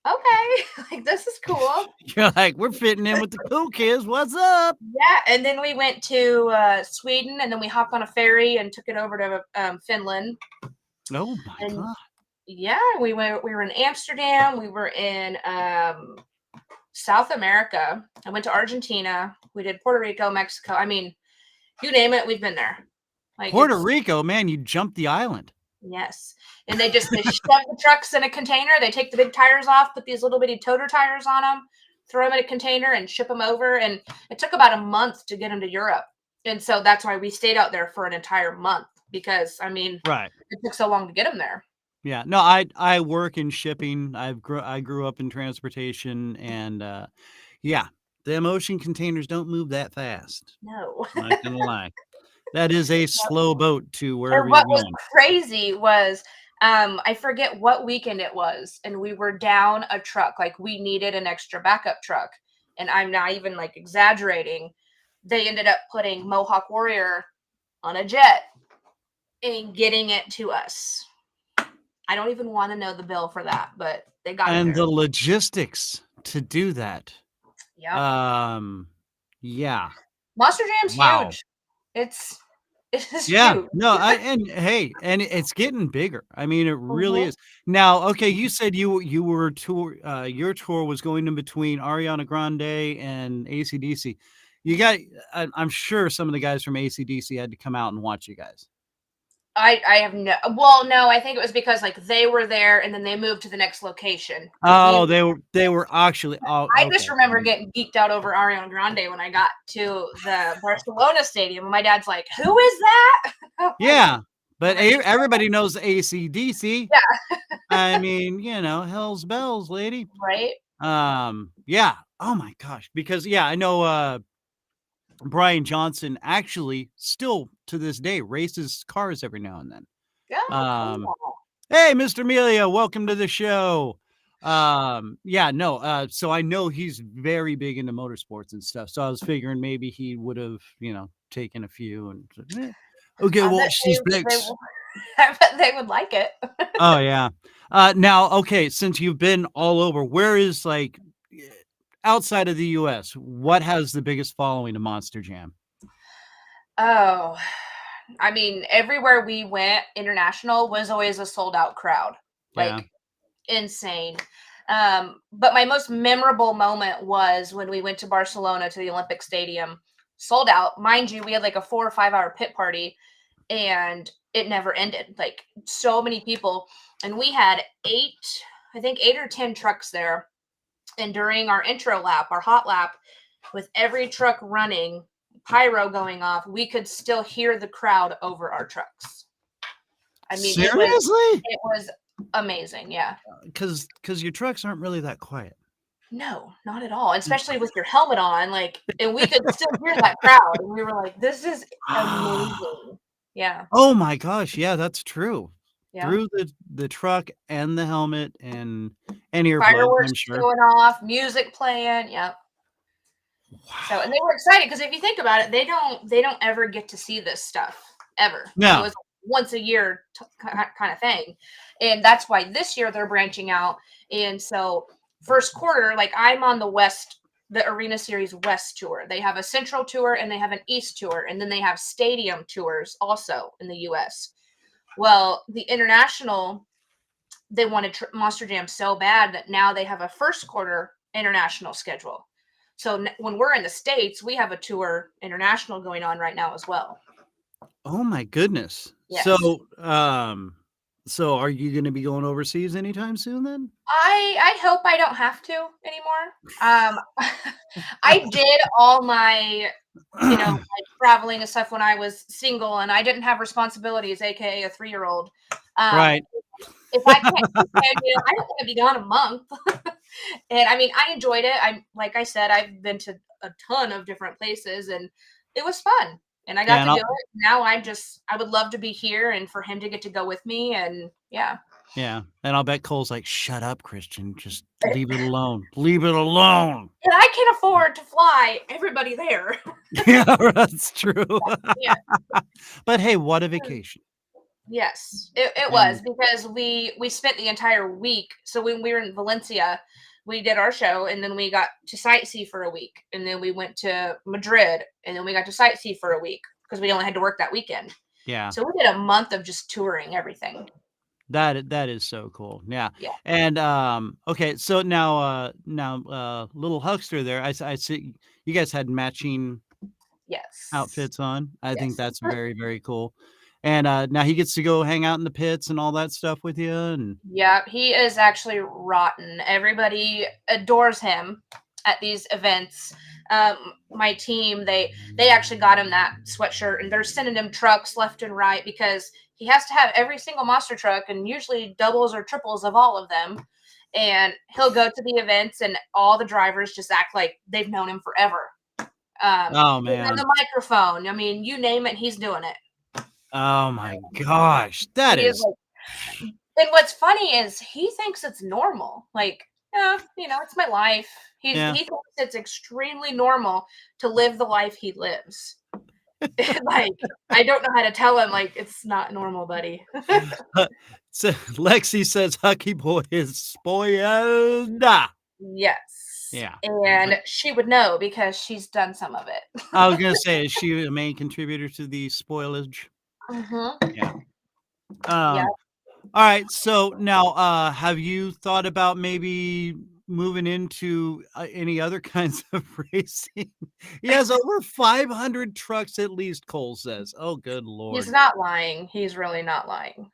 okay, like, this is cool. You're like, we're fitting in with the cool kids. What's up? Yeah, and then we went to Sweden, and then we hopped on a ferry and took it over to Finland. Oh my And God. yeah, we were in Amsterdam. We were in South America. I went to Argentina. We did Puerto Rico, Mexico. I mean, you name it, we've been there. Like, Puerto Rico, man, you jumped the island. yes. And they shove the trucks in a container. They take the big tires off, put these little bitty toter tires on them, throw them in a container, and ship them over. And it took about a month to get them to Europe. And so that's why we stayed out there for an entire month, because, I mean, Right. it took so long to get them there. Yeah. No, I work in shipping. I grew up in transportation, and yeah, them ocean containers don't move that fast. No. Not gonna lie. That is a slow boat to wherever And you're what was going. crazy was, I forget what weekend it was, and we were down a truck. Like, we needed an extra backup truck. And I'm not even like exaggerating. They ended up putting Mohawk Warrior on a jet and getting it to us. I don't even want to know the bill for that, but they got it And there. the logistics to do that. Yep. Yeah. Monster Jam's Wow. huge. It's Yeah. huge. No, and it's getting bigger. I mean, it really Mhm. is. Now, okay, you said you were your tour was going in between Ariana Grande and AC/DC. You got I'm sure some of the guys from AC/DC had to come out and watch you guys. I have no I think it was because, like, they were there and then they moved to the next location. Oh, We they were actually I okay. just remember getting geeked out over Ariana Grande when I got to the Barcelona stadium, and my dad's like, "Who is that?" I'm like, Yeah, but "Oh, my everybody knows AC/DC. Yeah. I mean, hell's bells, lady. Right? Yeah. Oh my gosh. Because yeah, I know Brian Johnson actually still to this day races cars every now and then. Yeah, Um, cool. hey, Mr. Amelia, welcome to the show. Yeah, no. So I know he's very big into motorsports and stuff. So I was figuring maybe he would have, taken a few and okay, I bet watch these they pics. I bet they would like it. Oh yeah. Now, okay, since you've been all over, where is like outside of the US, what has the biggest following of Monster Jam? Oh, I mean, everywhere we went, international was always a sold out crowd. Yeah. Like insane. But my most memorable moment was when we went to Barcelona to the Olympic Stadium, sold out. Mind you, we had like a 4 or 5 hour pit party and it never ended. Like so many people. And we had I think 8 or 10 trucks there. And during our intro lap, our hot lap, with every truck running, pyro going off, we could still hear the crowd over our trucks. I mean, Seriously? it was amazing. Yeah. Because your trucks aren't really that quiet. No, not at all. Especially with your helmet on, like, and we could still hear that crowd. And we were like, this is amazing. Yeah. Oh my gosh, yeah, that's true. Yeah. Through the truck and the helmet and earplugs, Fireworks I'm sure. going off, music playing. Yep. So, and Wow. they were excited because if you think about it, they don't ever get to see this stuff ever. It No. was once a year kind of thing, and that's why this year they're branching out. And so, first quarter, like I'm on the Arena Series West tour. They have a Central tour and they have an East tour, and then they have stadium tours also in the U.S. Well, the international, they wanted Monster Jam so bad that now they have a first quarter international schedule. So when we're in the States, we have a tour international going on right now as well. Oh my goodness. Yes. So are you gonna be going overseas anytime soon then? I hope I don't have to anymore. I did all my, my traveling and stuff when I was single and I didn't have responsibilities, aka a 3-year-old. Right. If I can't, I don't want to be gone a month. And I mean, I enjoyed it. Like I said, I've been to a ton of different places and it was fun. And I got Yeah, to do it. Now I would love to be here and for him to get to go with me. And yeah. yeah, and I'll bet Cole's like, "Shut up, Christian, just leave it alone. Leave it alone." And I can afford to fly everybody there. Yeah, that's true. Yeah. But hey, what a vacation. Yes, it was And because we spent the entire week. So when we were in Valencia, we did our show and then we got to sightsee for a week. And then we went to Madrid and then we got to sightsee for a week because we only had to work that weekend. yeah, So we did a month of just touring everything. that is so cool. Yeah. Yeah. And okay, so now little Huckster there, I see you guys had matching Yes. outfits on. I think Yes. that's very, very cool. And now he gets to go hang out in the pits and all that stuff with you. And Yeah, he is actually rotten. Everybody adores him at these events. My team, they actually got him that sweatshirt, and they're sending him trucks left and right because he has to have every single monster truck, and usually doubles or triples of all of them. And he'll go to the events, and all the drivers just act like they've known him forever. oh And man, the microphone, I mean, you name it, he's doing it. oh my gosh, that He is is. like, and what's funny is he thinks it's normal. Like, yeah, it's my life. He Yeah. thinks it's extremely normal to live the life he lives. Like, I don't know how to tell him, like, it's not normal, buddy. So Lexi says Hucky Boy is spoiled. Yes. Yeah. And she would know because she's done some of it. I was gonna say, is she a main contributor to the spoilage? Mm-hmm. Yeah. Yeah. All right. So now, have you thought about maybe moving into any other kinds of racing? He has over 500 trucks at least, Cole says. Oh, good Lord. He's not lying. He's really not lying.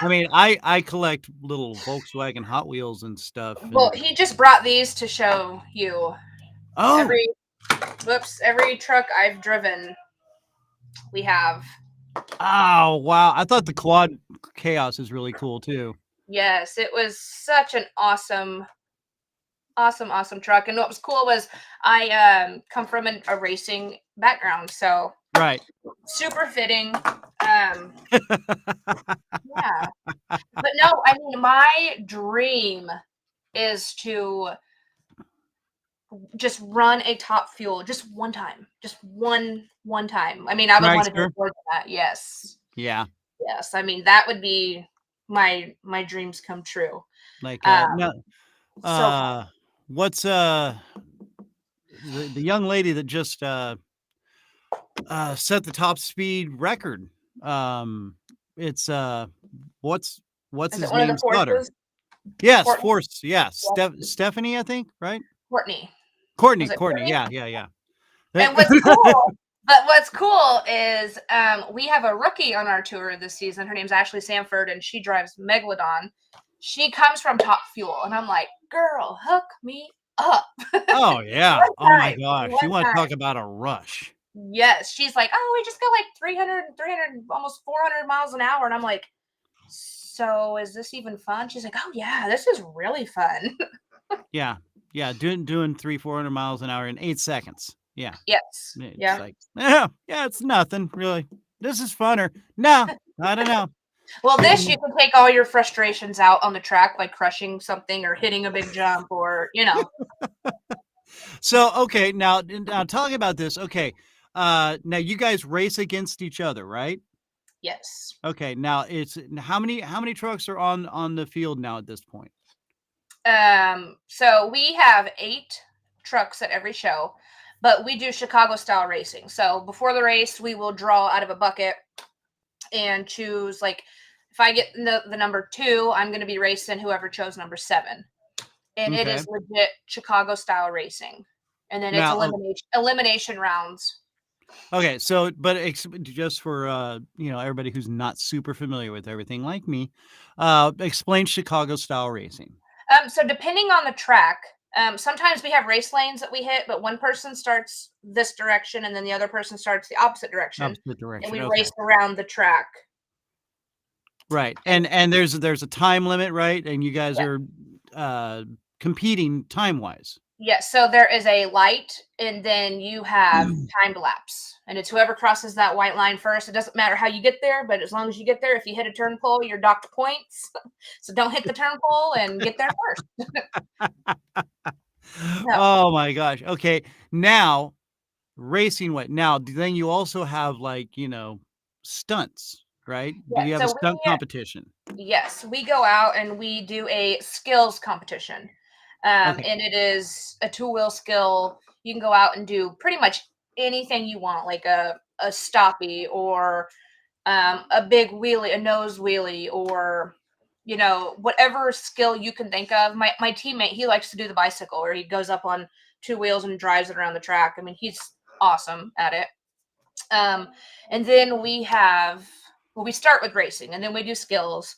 I mean, I collect little Volkswagen Hot Wheels and stuff. Well, he just brought these to show you. Oh, Every truck I've driven, we have. oh, wow. I thought the Quad Chaos is really cool too. Yes, it was such an awesome truck. And what was cool was I come from a racing background, so Right. super fitting. Yeah. But no, I mean, my dream is to just run a top fuel just one time. Just one time. I mean, I would want to do Dragster? more than that. Yes. Yeah. Yes. I mean, that would be my dreams come true. Like, Um, no, so fun. what's, the young lady that just, set the top speed record? Um, it's, what's Is it his one of the name's daughter? forces? Yes, Courtney? Force, yeah, Yes. Stephanie, I think, right? Courtney. Courtney, Was it Courtney, Courtney? yeah. And what's cool is we have a rookie on our tour this season. Her name's Ashley Sanford, and she drives Megalodon. She comes from Top Fuel, and I'm like, girl, hook me up. Oh, yeah. One Oh my time, gosh, you one wanna time. talk about a rush. Yes, she's like, oh, we just go like 300, almost 400 miles an hour, and I'm like, so is this even fun? She's like, oh yeah, this is really fun. Yeah, doing 300-400 miles an hour in 8 seconds. Yeah, Yes, it's yeah. like, yeah, it's nothing, really. This is funner. No, I don't know. Well, this Getting you can take all your frustrations out on the track by crushing something or hitting a big jump or, So, okay, now talking about this, okay, now you guys race against each other, right? yes. Okay, now it's how many trucks are on the field now at this point? So we have 8 trucks at every show, but we do Chicago style racing. So before the race, we will draw out of a bucket and choose, like, if I get the number 2, I'm going to be racing whoever chose number 7. And it Okay. is legit Chicago style racing. And then it's Now, elimination rounds. okay, so but just for everybody who's not super familiar with everything like me, explain Chicago style racing. So depending on the track, sometimes we have race lanes that we hit, but one person starts this direction and then the other person starts the opposite direction, Opposite and direction. we Okay. race around the track. Right. And And there's a time limit, right? And you guys yeah, are competing time-wise. yes. So there is a light, and then you have timed laps, and it's whoever crosses that white line first. It doesn't matter how you get there, but as long as you get there, if you hit a turn pole, you're docked points. So don't hit the turn pole and get there first. No. Oh my gosh. Okay. Now, racing what? Now, then you also have like, stunts, right? Do Yeah. you have a So stunt competition? yes, we go out and we do a skills competition. Okay. And it is a 2-wheel skill. You can go out and do pretty much anything you want, like a stoppie or a big wheelie, a nose wheelie, or whatever skill you can think of. My teammate, he likes to do the bicycle, or he goes up on 2 wheels and drives it around the track. I mean, he's awesome at it. And then we start with racing, and then we do skills,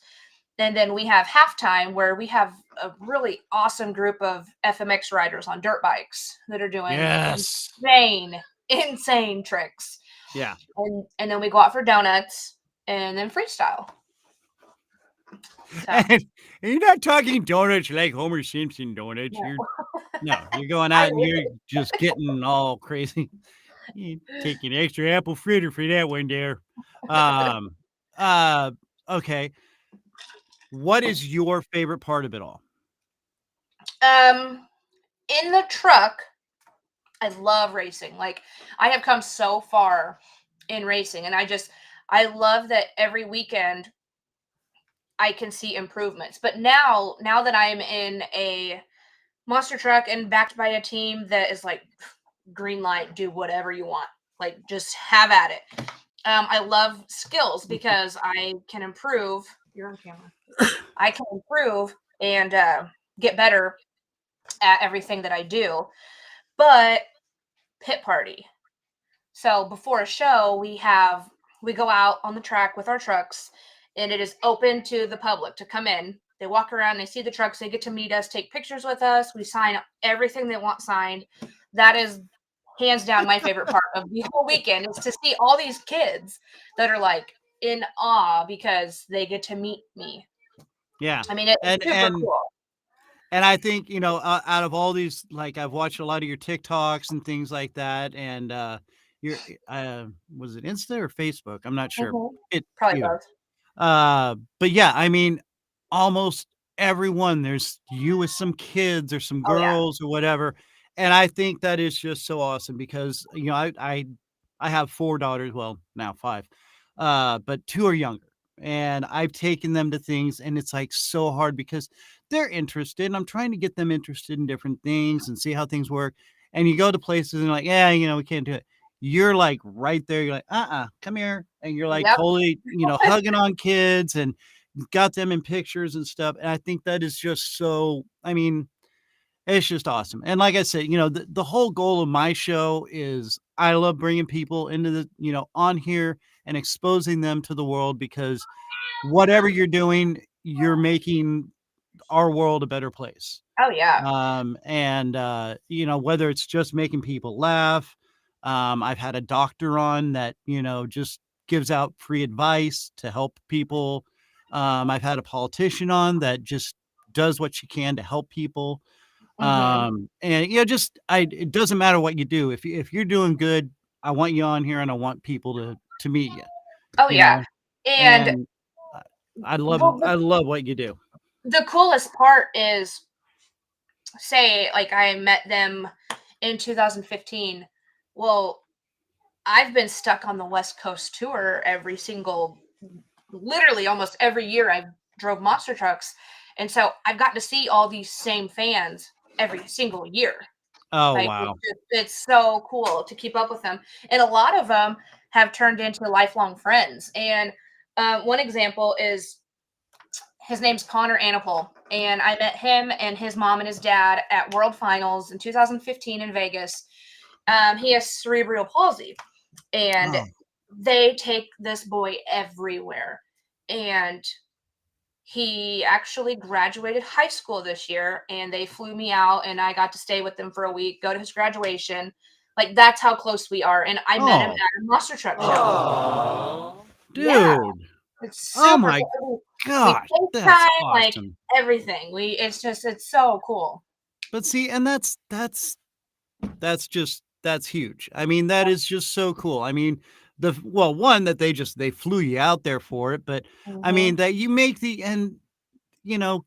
and then we have halftime where we have a really awesome group of FMX riders on dirt bikes that are doing Yes. insane tricks. Yeah. And then we go out for donuts and then freestyle. So, And you're not talking donuts like Homer Simpson donuts. You're going out and you're just getting all crazy. You take an extra apple fritter for that one there. Okay. What is your favorite part of it all? in the truck, I love racing. Like, I have come so far in racing, and I love that every weekend I can see improvements. But now that I'm in a monster truck and backed by a team that is like, green light, do whatever you want, like, just have at it. I love skills because I can improve. You're on camera. I can improve and get better at everything that I do. But pit party. So before a show, we go out on the track with our trucks, and it is open to the public to come in. They walk around, they see the trucks, they get to meet us, take pictures with us. We sign everything they want signed. That is hands down my favorite part of the whole weekend, is to see all these kids that are like in awe because they get to meet me. Yeah. I mean, it's super cool. And I think, out of all these, like, I've watched a lot of your TikToks and things like that. And, your was it Insta or Facebook? I'm not sure. Mhm. It Probably you know. both. But yeah, I mean, almost everyone, there's you with some kids or some Oh yeah. girls or whatever. And I think that is just so awesome because, I have 4 daughters, well, now 5. But 2 are younger. And I've taken them to things and it's like so hard because they're interested and I'm trying to get them interested in different things and see how things work. And you go to places and like, yeah, we can't do it. You're like right there. You're like, come here. And you're like Yep. totally, hugging on kids and got them in pictures and stuff. And I think that is just so, I mean, it's just awesome. And like I said, the whole goal of my show is I love bringing people into on here and exposing them to the world because whatever you're doing, you're making our world a better place. Oh yeah. And whether it's just making people laugh, I've had a doctor on that, just gives out free advice to help people. I've had a politician on that just does what she can to help people. Mhm. And it doesn't matter what you do. If you're doing good, I want you on here and I want people to meet you, Oh you yeah. know, And and I I love well, I love what you do. the coolest part is, say, like I met them in 2015. Well, I've been stuck on the West Coast tour every single, literally almost every year I drove monster trucks. And so I've gotten to see all these same fans every single year. Oh, Like wow. it's so cool to keep up with them. And a lot of them have turned into lifelong friends. And one example is his name's Connor Anapol, and I met him and his mom and his dad at World Finals in 2015 in Vegas. He has cerebral palsy, and Oh, they take this boy everywhere. And he actually graduated high school this year, and they flew me out, and I got to stay with them for a week, go to his graduation. Like that's how close we are. And I met him at oh, a monster truck show. Yeah, dude. it's Oh super my cool. We gosh, that's FaceTime, like awesome. everything. It's so cool. But see, and that's huge. I mean, that is just so cool. I mean, one that they flew you out there for it, but I Mhm. mean that you make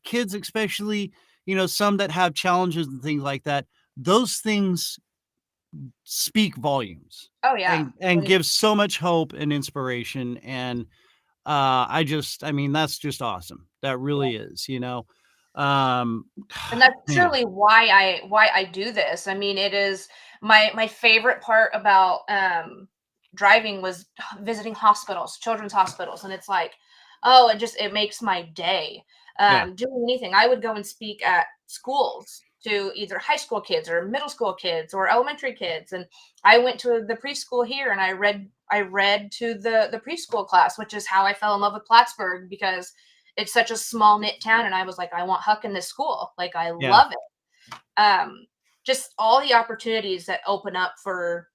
kids especially, some that have challenges and things like that. Those things speak volumes Oh yeah. and give so much hope and inspiration and I mean that's just awesome. That really is, Um And that's man. truly why I do this. I mean, it is my favorite part about driving was visiting hospitals, children's hospitals, and it's like, oh, it makes my day. Yeah. Doing anything. I would go and speak at schools to either high school kids or middle school kids or elementary kids. And I went to the preschool here and I read to the preschool class, which is how I fell in love with Plattsburgh because it's such a small knit town. And I was like, I want Huck in this school. Like I Yeah. love it. Just all the opportunities that open up for,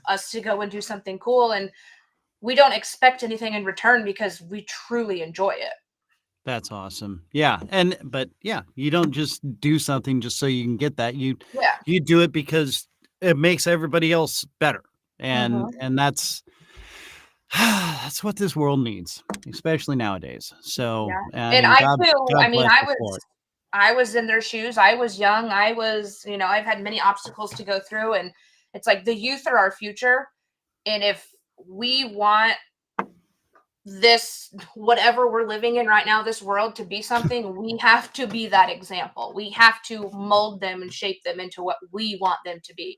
us to go and do something cool. And we don't expect anything in return because we truly enjoy it. That's awesome. Yeah, but yeah, you don't just do something just so you can get that. You Yeah. you do it because it makes everybody else better. And Mhm. and that's what this world needs, especially nowadays. So, Yeah. I And mean, I God too, God I mean, bless I you for was it. I was in their shoes. I was young. I've had many obstacles to go through, and it's like the youth are our future. And if we want this, whatever we're living in right now, this world to be something, we have to be that example. We have to mold them and shape them into what we want them to be.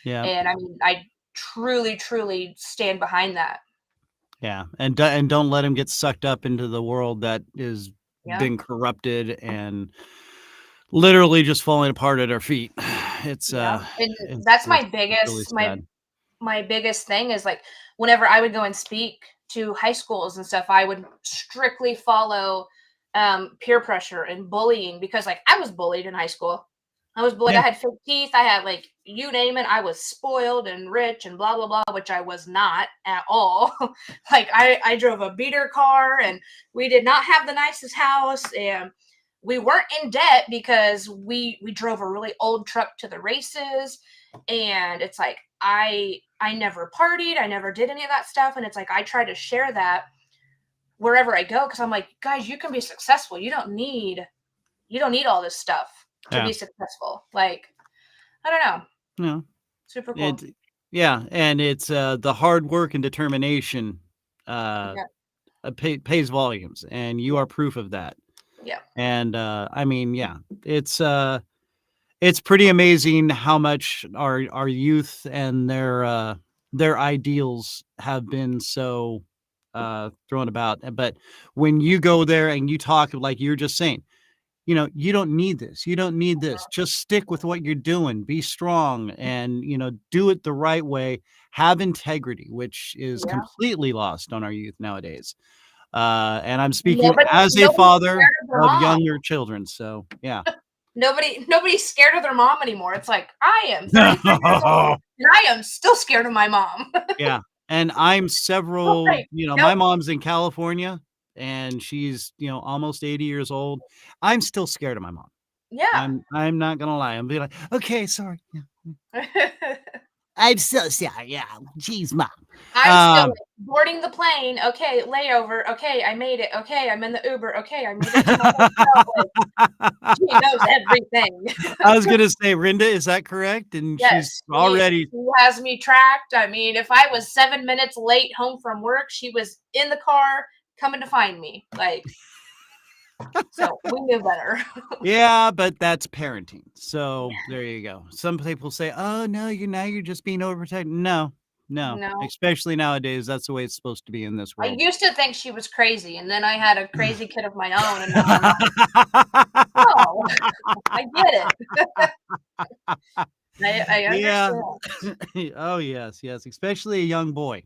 Yeah. And I mean, I truly, truly stand behind that. Yeah. And don't let him get sucked up into the world that is Yeah. been corrupted and literally just falling apart at our feet. It's Yeah. And it's that's it's really sad. my biggest thing is like whenever I would go and speak to high schools and stuff, I would strictly follow peer pressure and bullying because like I was bullied in high school. I was bullied. I Yeah. had fake teeth. I had like you name it. I was spoiled and rich and blah blah blah, which I was not at all. Like I drove a beater car and we did not have the nicest house. And we weren't in debt because we drove a really old truck to the races, and it's like I never partied, I never did any of that stuff, and it's like I try to share that wherever I go, because I'm like, guys, you can be successful. You don't need all this stuff to be successful. Like, I don't know. No. Super cool. And it's the hard work and determination pays volumes, and you are proof of that. Yeah. And I mean, it's pretty amazing how much our youth and their ideals have been so thrown about. But when you go there and you talk, like you're just saying, you know, you don't need this. You don't need this. Just stick with what you're doing. Be strong and, you know, do it the right way. Have integrity, which is completely lost on our youth nowadays. And I'm speaking as a father of younger children. So, yeah. Nobody's scared of their mom anymore. It's like, I am 33 years old and I am still scared of my mom. Yeah. And I'm several, my mom's in California and she's, almost 80 years old. I'm still scared of my mom. Yeah. I'm not going to lie. I'm be like, okay, sorry. Yeah. I'm so sorry. Yeah. Jeez, Mom. I'm still boarding the plane. Okay, layover. Okay, I made it. Okay, I'm in the Uber. Okay, I made it to my hotel. She knows everything. I was gonna say, Rinda, is that correct? And she's already she has me tracked. I mean, if I was 7 minutes late home from work, she was in the car coming to find me. Like, so we knew better. Yeah, but that's parenting. So there you go. Some people say, "Oh no, you're just being overprotective." No. Especially nowadays, that's the way it's supposed to be in this world. I used to think she was crazy, and then I had a crazy kid of my own, and now I'm like, oh, I get it. I understand. Yeah. Oh yes, especially a young boy.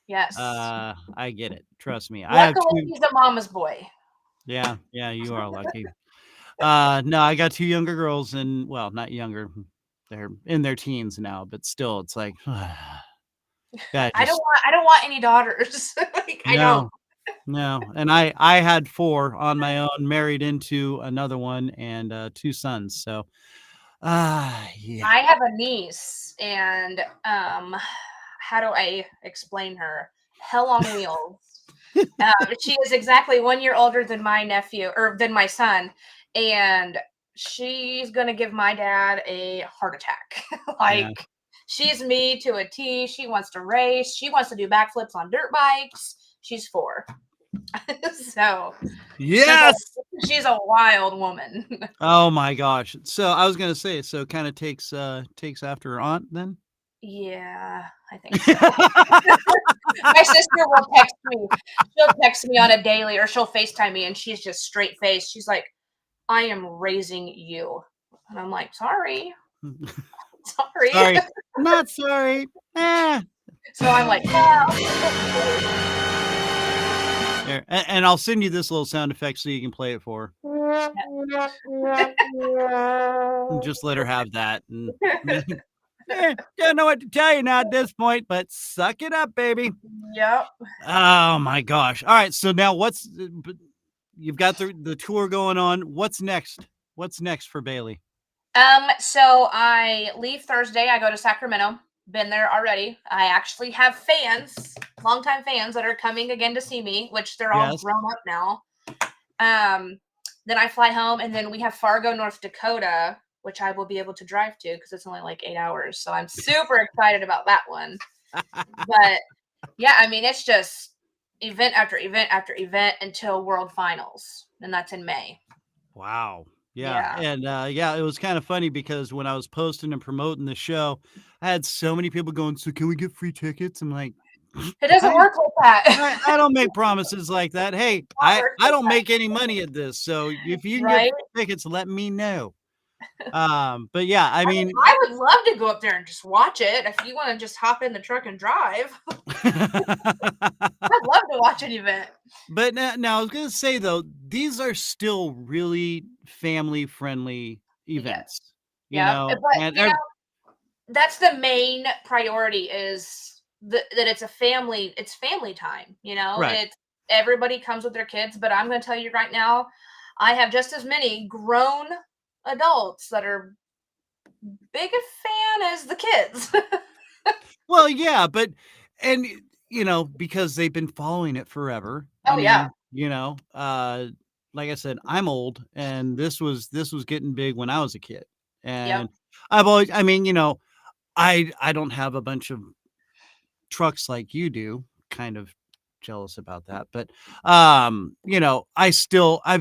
Yes. I get it. Trust me. Luckily, he's a mama's boy. Yeah, you are lucky. No, I got 2 younger girls, and well, not younger. They're in their teens now, but still, it's like, I don't want any daughters. Like, I don't. No. And I had 4 on my own, married into another one, and 2 sons. So, yeah. I have a niece, and how do I explain her? Hell on wheels. She is exactly 1 year older than my nephew, or than my son, and she's gonna give my dad a heart attack. Like, she's me to a T. She wants to race. She wants to do backflips on dirt bikes. She's 4. So yes, she's a wild woman. Oh my gosh. So I was gonna say, so kind of takes after her aunt then? Yeah, I think so. My sister will text me. She'll text me on a daily, or she'll FaceTime me, and she's just straight faced. She's like, I am raising you. And I'm like, sorry. Sorry. Not sorry. So I'm like, There, and I'll send you this little sound effect so you can play it for her. Just let her have that. And, don't know what to tell you now at this point, but suck it up, baby. Yep. Oh my gosh. All right. So now you've got the tour going on. What's next? What's next for Bailey? So I leave Thursday. I go to Sacramento. Been there already. I actually have fans, longtime fans, that are coming again to see me, which they're all grown up now. Then I fly home, and then we have Fargo, North Dakota, which I will be able to drive to because it's only like 8 hours. So I'm super excited about that one. But yeah, I mean, it's just event after event after event until World Finals, and that's in May. Wow. Yeah. And it was kind of funny because when I was posting and promoting the show, I had so many people going, so can we get free tickets? I'm like, it doesn't work like that. I don't make promises like that. Hey, I don't make any money at this. So if you can get free tickets, let me know. But yeah, I mean, I would love to go up there and just watch it. If you want to just hop in the truck and drive, I'd love to watch an event. But now I was going to say, though, these are still really family friendly events. Yeah. That's the main priority, is that it's family time. Right. It's everybody comes with their kids, but I'm going to tell you right now, I have just as many grown adults that are big a fan as the kids. Well, yeah, but and because they've been following it forever. I Oh yeah. mean, like I said, I'm old, and this was getting big when I was a kid. Yep. And I've always, I mean, I don't have a bunch of trucks like you do. Kind of jealous about that, but I've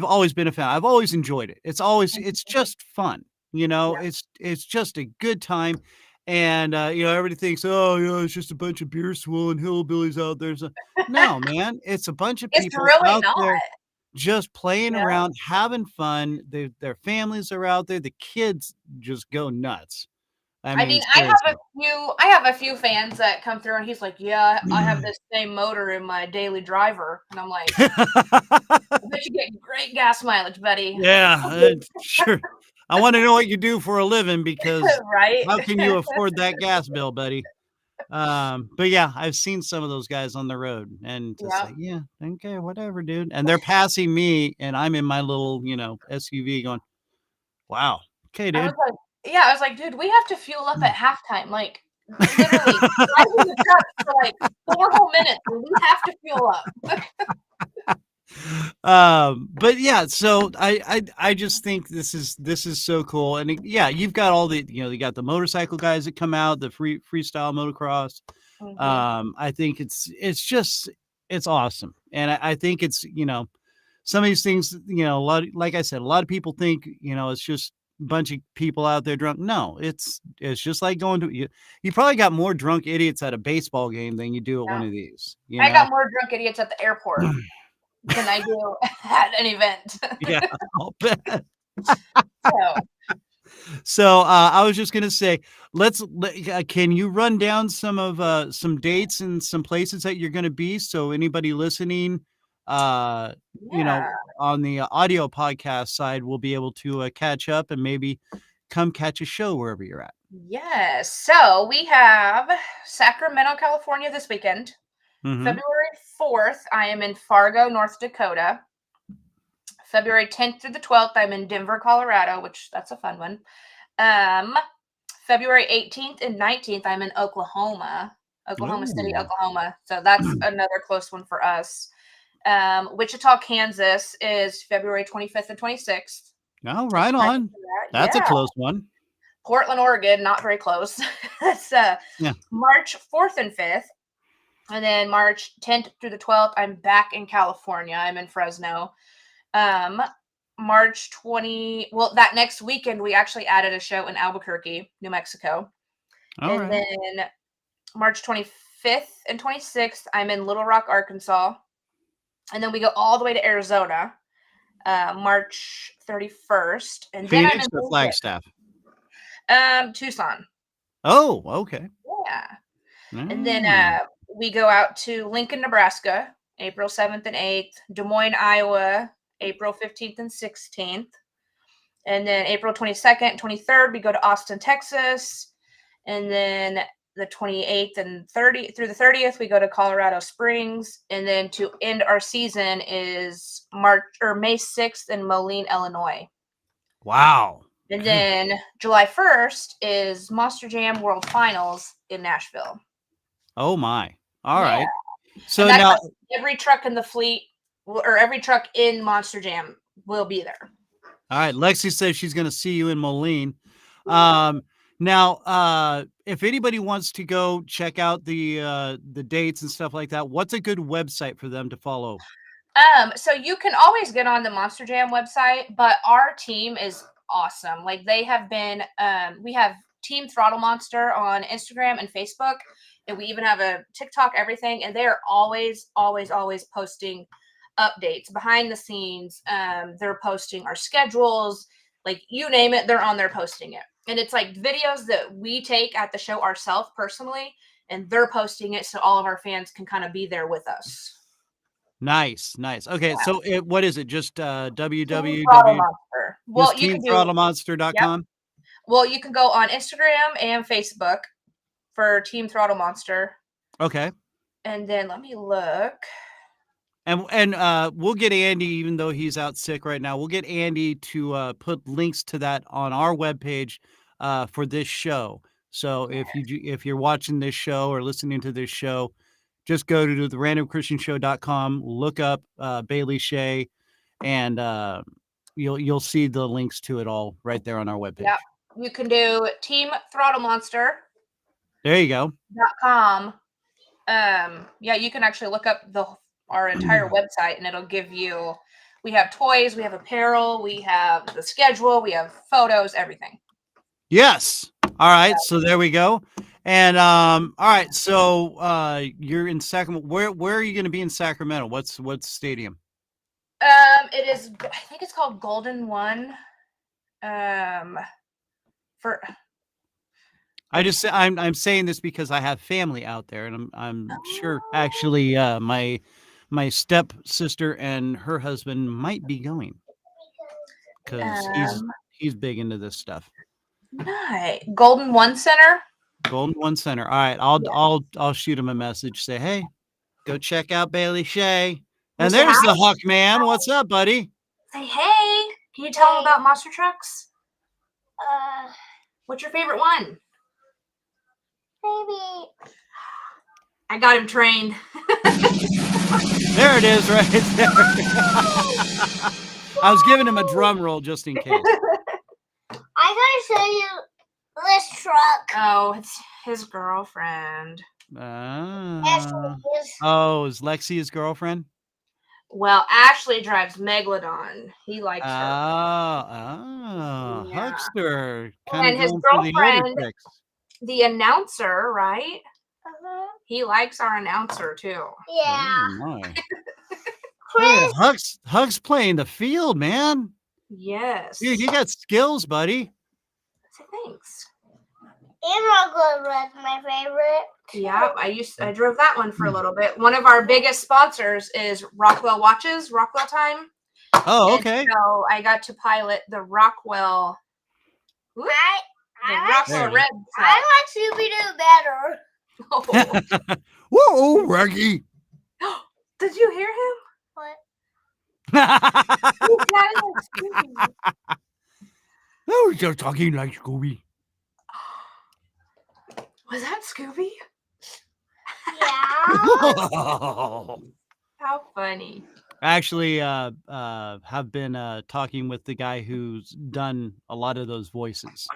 always been a fan. I've always enjoyed it. It's just fun. Yeah. It's just a good time. And everybody thinks, oh, it's just a bunch of beer swilling hillbillies out there. So, no, man, it's a bunch of It's people really out not. there just playing Yeah. around, having fun. Their families are out there. The kids just go nuts. I mean, seriously. I have a few fans that come through and he's like, "Yeah, I have this same motor in my daily driver." And I'm like, "I bet you get great gas mileage, buddy." Yeah, sure. I want to know what you do for a living, because Right? how can you afford that gas bill, buddy? But yeah, I've seen some of those guys on the road, and just Yeah. like, yeah, okay, whatever, dude. And they're passing me, and I'm in my little, SUV going, wow, okay, I was dude. like, yeah, I was like, "Dude, we have to fuel up at halftime." Like, literally driving the truck for like 4 whole minutes and we have to fuel up. But yeah, so I just think this is so cool. And yeah, you've got all the, you got the motorcycle guys that come out, the freestyle motocross. Mhm. I think it's awesome. And I think it's, some of these things, like I said, a lot of people think, it's just a bunch of people out there drunk. No, it's just like going to, you probably got more drunk idiots at a baseball game than you do at Yeah. one of these, I got more drunk idiots at the airport than I do at an event. Yeah, I'll bet. So, So I was just gonna say, can you run down some dates and some places that you're gonna be, so anybody listening, uh, yeah. on the audio podcast side will be able to catch up and maybe come catch a show wherever you're at. Yes. So we have Sacramento, California this weekend. Mm-hmm. February 4th, I am in Fargo, North Dakota. February 10th through the 12th, I'm in Denver, Colorado, which that's a fun one. February 18th and 19th, I'm in Oklahoma, Oklahoma City, Ooh. Oklahoma. So that's another close one for us. Wichita, Kansas is February 25th and 26th. Oh, right on. That's a Yeah. close one. Portland, Oregon, not very close. It's Yeah. March 4th and 5th. And then March 10th through the 12th, I'm back in California. I'm in Fresno. March 20, well, that next weekend, we actually added a show in Albuquerque, New Mexico. All And right. then March 25th and 26th, I'm in Little Rock, Arkansas. And then we go all the way to Arizona, March 31st. And then I'm Phoenix in or Lincoln, Flagstaff? Tucson. Oh, okay. Yeah. And then Mm. we go out to Lincoln, Nebraska, April 7th and 8th, Des Moines, Iowa, April 15th and 16th. And then April 22nd, 23rd, we go to Austin, Texas. And then the 28th and 30th through the 30th, we go to Colorado Springs. And then to end our season is May 6th in Moline, Illinois. Wow. And Okay. then July 1st is Monster Jam World Finals in Nashville. Oh my. All Yeah. right. So And that's now, like every truck in the fleet or every truck in Monster Jam will be there. all right, Lexi says she's going to see you in Moline. Now, if anybody wants to go check out the dates and stuff like that, what's a good website for them to follow? So you can always get on the Monster Jam website, but our team is awesome. Like they have been, we have Team Throttle Monster on Instagram and Facebook, and we even have a TikTok, everything, and they are always, always, always posting updates behind the scenes. They're posting our schedules, like you name it, they're on there posting it. And it's like videos that we take at the show ourselves personally, and they're posting it so all of our fans can kind of be there with us. Nice. Okay, so what is it? Just Team www. Throttle Monster. Well, Just you can do, yep. teamthrottlemonster.com? Well, you can go on Instagram and Facebook for Team Throttle Monster. Okay. And then let me look. And we'll get Andy, even though he's out sick right now. We'll get Andy to put links to that on our webpage for this show. So if you're watching this show or listening to this show, just go to therandomchristianshow.com, look up Bailey Shea, and you'll see the links to it all right there on our webpage. Yep. You can do Team Throttle Monster. There you go. .com. Yeah, you can actually look up our entire website, and it'll give you. We have toys, we have apparel, we have the schedule, we have photos, everything. Yes. All right. So there we go. And all right. So you're in Sacramento. Where are you going to be in Sacramento? What's stadium? It is. I think it's called Golden One. For. I'm saying this because I have family out there, and I'm sure actually my stepsister and her husband might be going because he's big into this stuff. Nice. Golden One Center. Golden One Center. All right, I'll shoot him a message. Say, hey, go check out Bailey Shea. And there's the Huck Man. What's up, buddy? Say hey. Can you tell him about monster trucks? What's your favorite one? Maybe. I got him trained. There it is, right there. I was giving him a drum roll just in case. I gotta show you this truck. Oh, it's his girlfriend. Actually, is Lexi his girlfriend? Well, Ashley drives Megalodon. He likes her. Yeah. Huckster. And his girlfriend, the announcer, right? He likes our announcer too. Yeah. Oh, Chris. Huck's playing the field, man. Yes. Dude, you got skills, buddy. Thanks. And Rockwood was my favorite. Yeah, I drove that one for a little bit. One of our biggest sponsors is Rockwell Watches, Rockwell Time. Oh, okay. And so I got to pilot the Rockwell. Rockwell Red. I like Scooby-Doo better. Oh. Whoa, Reggie. Did you hear him? What? No, he's just talking like Scooby. Was that Scooby? Yeah. How funny. Actually, have been talking with the guy who's done a lot of those voices,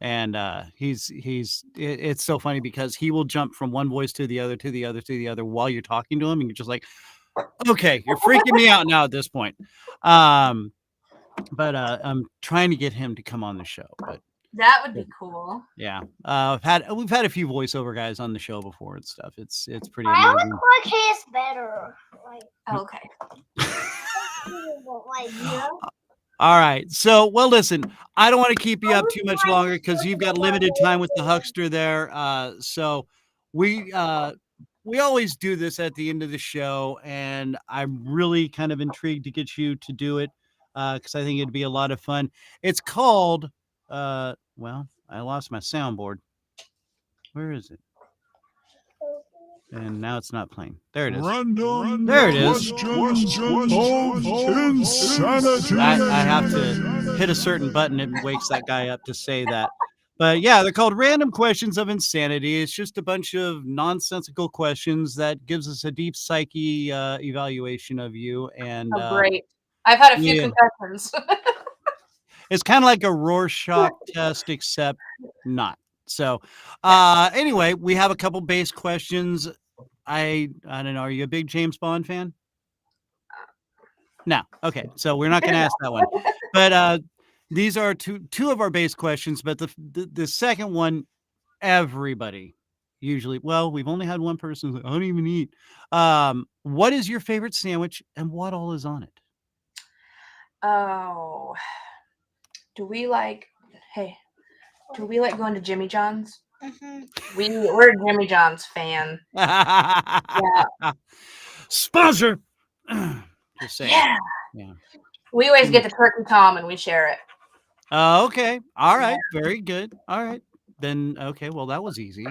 and it's so funny because he will jump from one voice to the other while you're talking to him, and you're just like, okay, you're freaking me out now at this point. But I'm trying to get him to come on the show, but that would be cool. Yeah, we've had a few voiceover guys on the show before and stuff. It's pretty I amazing. like TRKS better. Okay. All right. So, well, listen, I don't want to keep you up too much longer because you've got limited time with the Huckster there. So we always do this at the end of the show, and I'm really kind of intrigued to get you to do it because I think it'd be a lot of fun. It's called, well, I lost my soundboard. Where is it? And now it's not playing. There it is. There it is. I have to hit a certain button. It wakes that guy up to say that. But yeah, they're called Random Questions of Insanity. It's just a bunch of nonsensical questions that gives us a deep psyche evaluation of you. And great. I've had a few concussions. It's kind of like a Rorschach test, except not. So anyway, we have a couple base questions. I don't know. Are you a big James Bond fan? No. Okay. So we're not going to ask that one. But these are two of our base questions. But the second one, everybody usually, well, we've only had one person who's like, I don't even eat. What is your favorite sandwich and what all is on it? Oh, do we like going to Jimmy John's? Mm-hmm. We're a Jimmy John's fan. Yeah. Sponsor. Just saying. Yeah. We always get the turkey tom and we share it. Okay. All right. Yeah. Very good. All right. Then okay. Well, that was easy.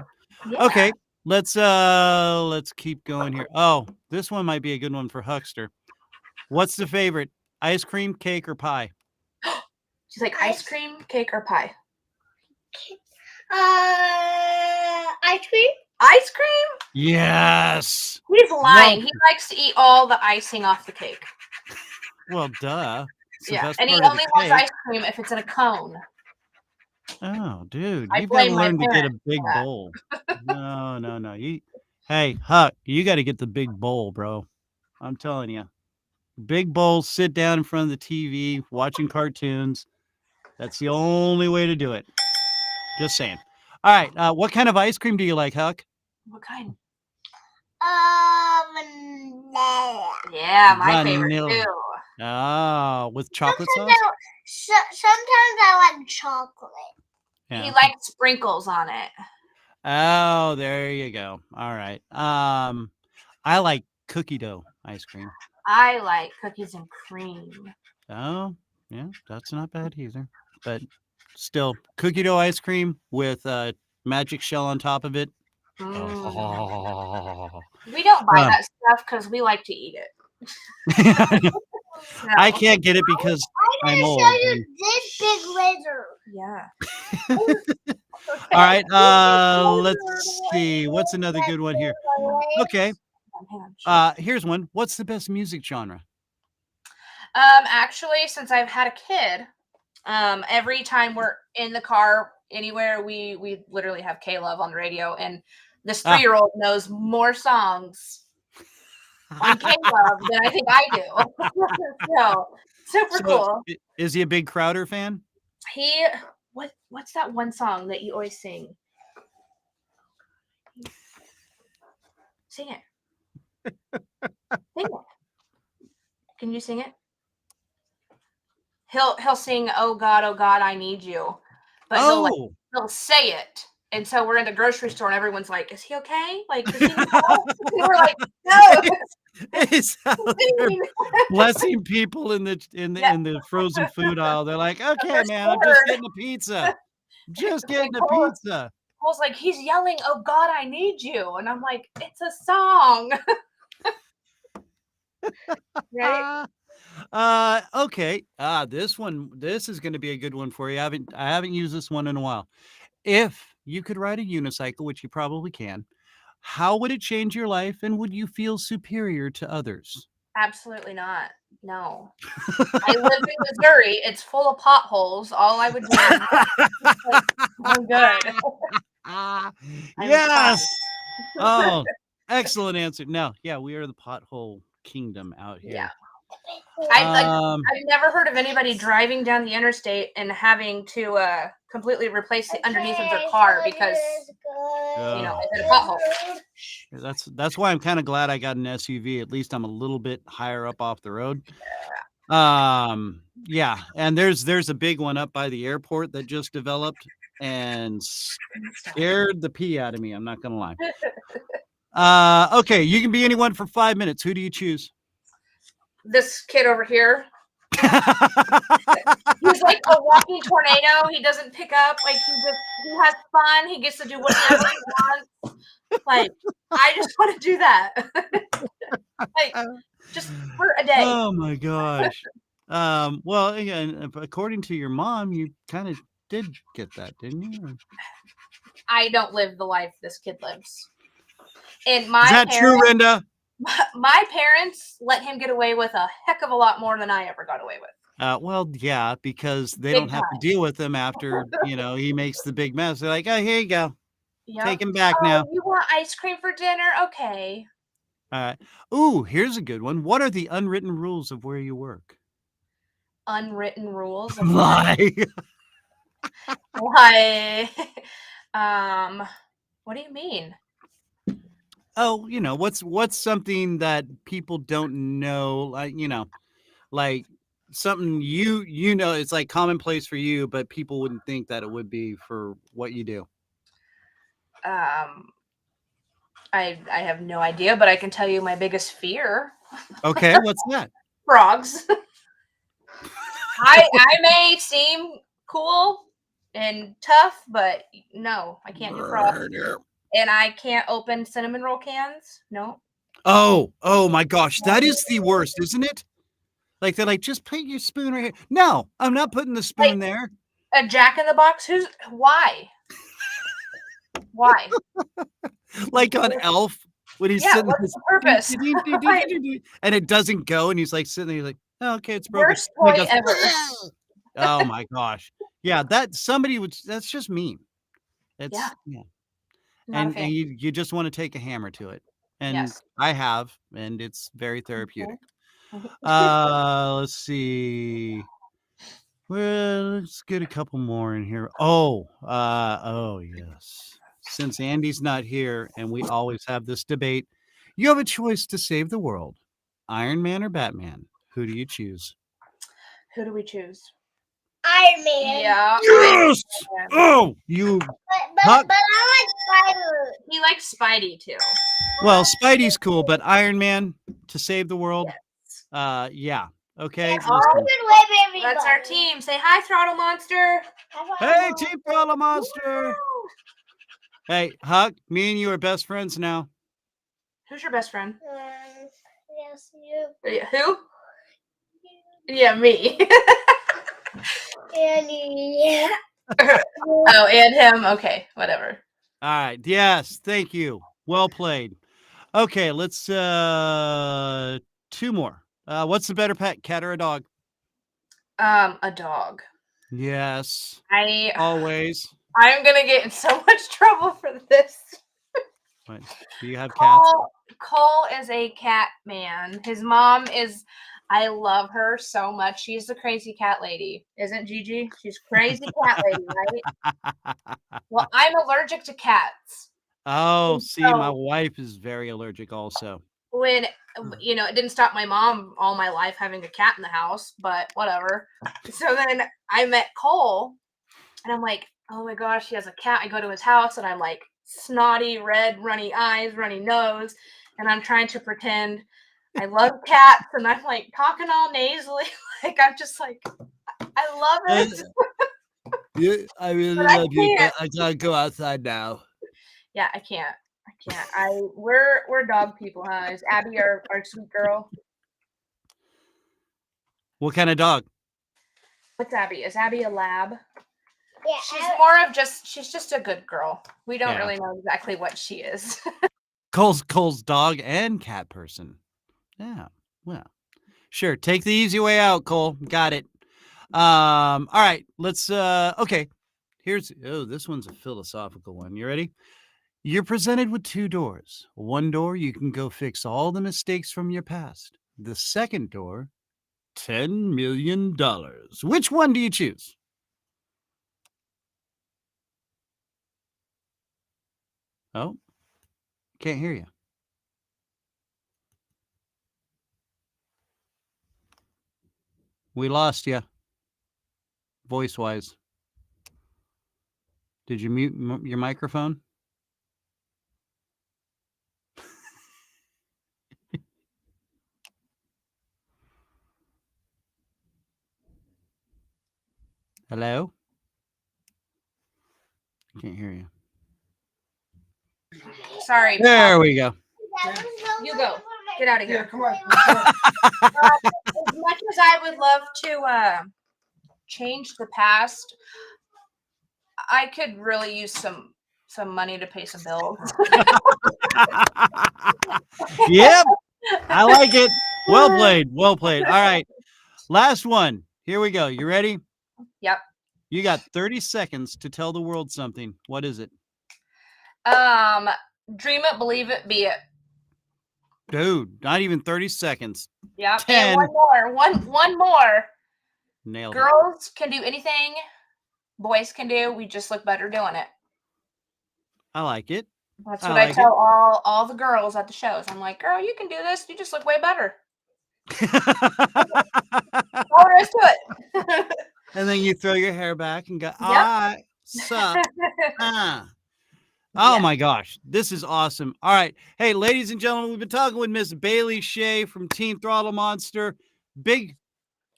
Yeah. Okay. Let's keep going here. Oh, this one might be a good one for Huckster. What's the favorite? Ice cream, cake, or pie? She's like ice cream, cake, or pie. Ice cream. Ice cream? Yes. He's lying. He likes to eat all the icing off the cake. Well, duh. It's the Yeah, best and he part of only the wants cake. ice cream if it's in a cone. Oh, dude, I you've got to blame my learn to get a parents big for that. bowl. No. Hey, Huck, you got to get the big bowl, bro. I'm telling you. Big bowl, sit down in front of the TV, watching cartoons. That's the only way to do it. Just saying. All right. What kind of ice cream do you like, Huck? What kind? Vanilla. Yeah, my favorite Vanilla. too. Oh, with chocolate sauce? Sometimes I like chocolate. Yeah. He likes sprinkles on it. Oh, there you go. All right. I like cookie dough ice cream. I like cookies and cream. Oh, yeah, that's not bad either. But still, cookie dough ice cream with a magic shell on top of it. Mm. Oh. We don't buy that stuff because we like to eat it. So, I can't get it because I'm old. show you this big laser. yeah. All right. Let's see. What's another good one here? Okay. Here's one. What's the best music genre? Actually, since I've had a kid, every time we're in the car anywhere, we literally have K-Love on the radio, and this 3-year-old knows more songs on K-Love than I think I do. So super cool. Is he a big Crowder fan? What's that one song that you always sing? Sing it. Sing it. Can you sing it? He'll sing "Oh God, I need you," but he'll say it. And so we're in the grocery store, and everyone's like, "Is he okay? Like, does he need help?" And we're like, "No." He's out there blessing people in the frozen food aisle. They're like, "Okay, man, I'm just getting a pizza. Just getting a pizza." Paul's like, he's yelling, "Oh God, I need you," and I'm like, "It's a song." Right? Okay. This is going to be a good one for you. I haven't used this one in a while. If you could ride a unicycle, which you probably can, how would it change your life, and would you feel superior to others? Absolutely not. No. I live in Missouri. It's full of potholes. All I would do is I'm good. Yes. Oh, excellent answer. No, yeah, we are the pothole kingdom out here. Yeah. I've never heard of anybody driving down the interstate and having to completely replace the underneath of their car because it's in a pothole. That's why I'm kind of glad I got an SUV. At least I'm a little bit higher up off the road. Yeah, and there's a big one up by the airport that just developed and scared the pee out of me. I'm not gonna lie. Okay, you can be anyone for 5 minutes. Who do you choose? This kid over here. He's like a walking tornado. He doesn't pick up. Like he has fun. He gets to do whatever he wants. Like I just want to do that. Like just for a day. Oh my gosh. Well, again, according to your mom, you kind of did get that, didn't you? I don't live the life this kid lives. And Is that true, Rinda? My parents let him get away with a heck of a lot more than I ever got away with. Well, yeah, because they don't have to deal with him after, he makes the big mess. They're like, "Oh, here you go. Yep. Take him back now. You want ice cream for dinner? Okay." All right. Ooh, here's a good one. What are the unwritten rules of where you work? Unwritten rules? Lie. Why? What do you mean? Oh, what's something that people don't know, like something it's like commonplace for you, but people wouldn't think that it would be for what you do. I have no idea, but I can tell you my biggest fear. Okay, what's that? Frogs. I may seem cool and tough, but no, I can't do frogs. And I can't open cinnamon roll cans. No. Oh my gosh, that is the worst, isn't it? Like they're like, just put your spoon right here. No, I'm not putting the spoon there. A Jack in the Box? Why? Why? Like on Elf when he's Yeah, sitting what's the purpose? and it doesn't go, and he's like sitting there, he's like, oh, okay, it's broken. Worst And he toy goes, ever. oh my gosh. Yeah, that's just mean. It's Yeah. Not a And fan. you just want to take a hammer to it. And Yes. I have, and it's very therapeutic. Okay. Let's see. Well, let's get a couple more in here. Oh yes. Since Andy's not here and we always have this debate, you have a choice to save the world. Iron Man or Batman? Who do you choose? Who do we choose? Iron Man. Yeah. Yes! Oh, you Huck. But I like Spider. He likes Spidey too. Well, Spidey's cool, but Iron Man to save the world? Yeah. Okay. All listen. good wave, everybody. That's our team. Say hi, Throttle Monster. Hey, Team Throttle Monster. Hey, Huck, me and you are best friends now. Who's your best friend? Yes, you. Who? Yeah, me. And yeah. Oh, and him. Okay, whatever. All right. Yes, thank you. Well played. Okay, let's 2 more. What's the better pet, cat or a dog? A dog. Yes. I'm Always. gonna get in so much trouble for this. What? Do you have cats? Cole is a cat man. His mom is. I love her so much. She's the crazy cat lady, isn't Gigi? She's crazy cat lady, right? Well, I'm allergic to cats. Oh, see, my So- wife is very allergic also. When it didn't stop my mom all my life having a cat in the house, but whatever. So then I met Cole, and I'm like, oh my gosh, he has a cat. I go to his house, and I'm like snotty, red, runny eyes, runny nose, and I'm trying to pretend I love cats, and I'm like talking all nasally, like I'm just like, I love it. Yeah, I really But I love you, can't. but I can't go outside now. Yeah, I can't. We're dog people, huh? Is Abby our sweet girl? What kind of dog? What's Abby? Is Abby a lab? Yeah, She's just a good girl. We don't Yeah. really know exactly what she is. Cole's dog and cat person. Yeah. Well, sure. Take the easy way out, Cole. Got it. All right. Let's okay. This one's a philosophical one. You ready? You're presented with 2 doors. One door, you can go fix all the mistakes from your past. The second door, $10 million. Which one do you choose? Oh, can't hear you. We lost you. Voice-wise. Did you mute your microphone? Hello? I can't hear you. Sorry. There we go. You go. Get out of here. come on. As much as I would love to change the past, I could really use some money to pay some bills. Yep. I like it. Well played. Well played. All right. Last one. Here we go. You ready? Yep. You got 30 seconds to tell the world something. What is it? Dream it, believe it, be it. Dude, not even 30 seconds. Yep. 10. And one more. One more. Nailed it. Girls can do anything boys can do. We just look better doing it. I like it. That's I what I like tell all the girls at the shows. I'm like, girl, you can do this. You just look way better. All there is to it. And then you throw your hair back and go, all right, sup. Oh Yeah. my gosh, this is awesome. All right. Hey, ladies and gentlemen, we've been talking with Miss Bailey Shea from Team Throttle Monster, big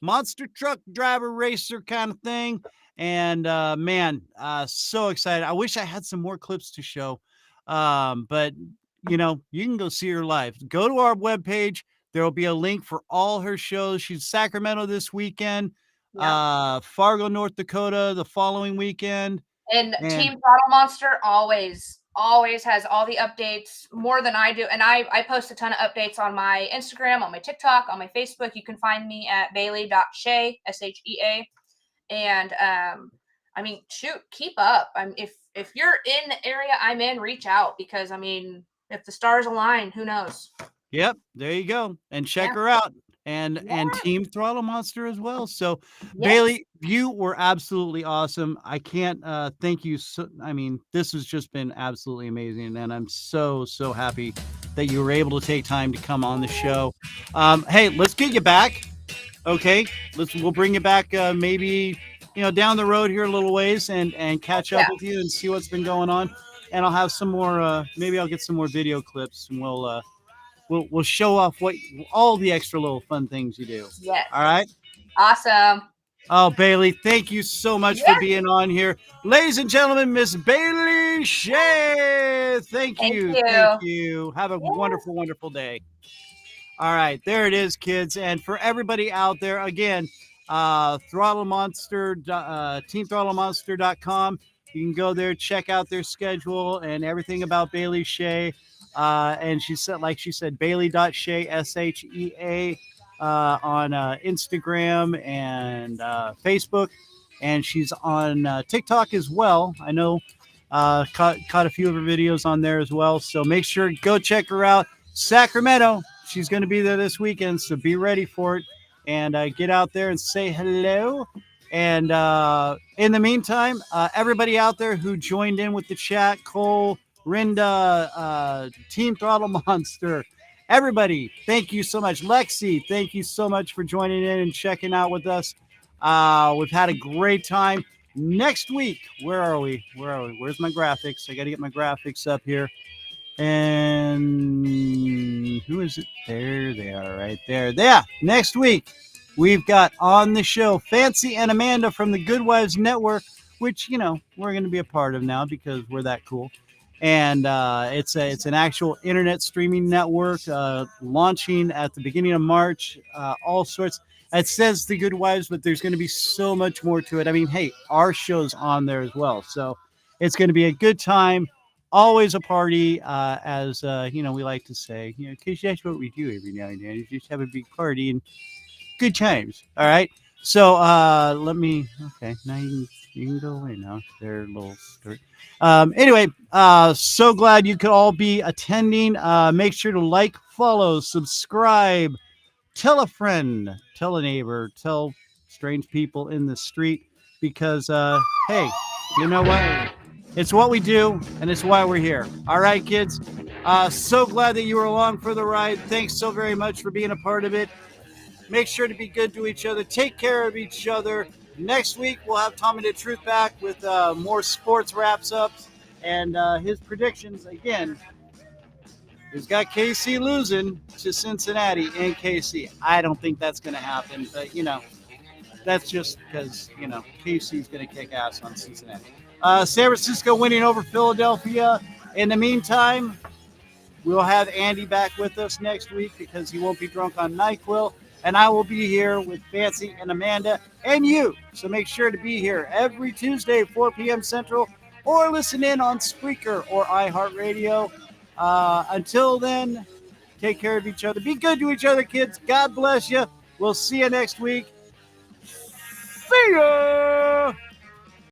monster truck driver racer kind of thing. And man, so excited. I wish I had some more clips to show. But you know, you can go see her live. Go to our webpage. There will be a link for all her shows. She's Sacramento this weekend, Yeah. Fargo, North Dakota the following weekend. And And Team Throttle Monster always has all the updates more than I do. And I post a ton of updates on my Instagram, on my TikTok, on my Facebook. You can find me at bailey.shea, SHEA. And I mean, shoot, keep up. If you're in the area I'm in, reach out, because I mean, if the stars align, who knows? yep, there you go. And check Yeah. her out. And Yeah. Team Throttle Monster as well. So Yes. Bailey, you were absolutely awesome. I can't thank you. So I mean, this has just been absolutely amazing. And I'm so happy that you were able to take time to come on the show. Hey, let's get you back. Okay. We'll bring you back maybe, you know, down the road here a little ways and catch up with you and see what's been going on. And I'll have some more maybe I'll get some more video clips and we'll show off all the extra little fun things you do. Yes. All right. Awesome. Oh, Bailey, thank you so much for being on here. Ladies and gentlemen, Miss Bailey Shea. Thank you. Thank you. Have a wonderful, wonderful day. All right. There it is, kids. And for everybody out there, again, Throttle Monster, teamthrottlemonster.com. You can go there, check out their schedule and everything about Bailey Shea. And she said, like she said, Bailey.Shea, SHEA, on Instagram and Facebook. And she's on TikTok as well. I know caught a few of her videos on there as well. So make sure go check her out. Sacramento. She's going to be there this weekend, so be ready for it. And get out there and say hello. And in the meantime, everybody out there who joined in with the chat, Cole, Rinda, Team Throttle Monster, everybody, thank you so much. Lexi, thank you so much for joining in and checking out with us. We've had a great time. Next week, where are we? Where's my graphics? I got to get my graphics up here. And who is it? There they are right there. Yeah, next week, we've got on the show Fancy and Amanda from the Good Wives Network, which, you know, we're going to be a part of now because we're that cool. And it's an actual internet streaming network launching at the beginning of March, all sorts. It says the Good Wives, but there's going to be so much more to it. I mean, hey, our show's on there as well. So it's going to be a good time. Always a party, as you know, we like to say, you know, because that's what we do every now and then. You just have a big party and good times. All right. So let me. Okay, now you can go away now. They're a little skirt. Anyway, so glad you could all be attending. Make sure to like, follow, subscribe, tell a friend, tell a neighbor, tell strange people in the street, because hey, you know what? It's what we do, and it's why we're here. All right, kids. So glad that you were along for the ride. Thanks so very much for being a part of it. Make sure to be good to each other. Take care of each other. Next week, we'll have Tommy the Truth back with more sports wraps ups and his predictions. Again, he's got KC losing to Cincinnati and KC. I don't think that's going to happen, but, you know, that's just because, you know, KC's going to kick ass on Cincinnati. San Francisco winning over Philadelphia. In the meantime, we'll have Andy back with us next week because he won't be drunk on NyQuil. And I will be here with Fancy and Amanda and you. So make sure to be here every Tuesday, 4 p.m. Central, or listen in on Spreaker or iHeartRadio. Until then, take care of each other. Be good to each other, kids. God bless you. We'll see you next week. See ya!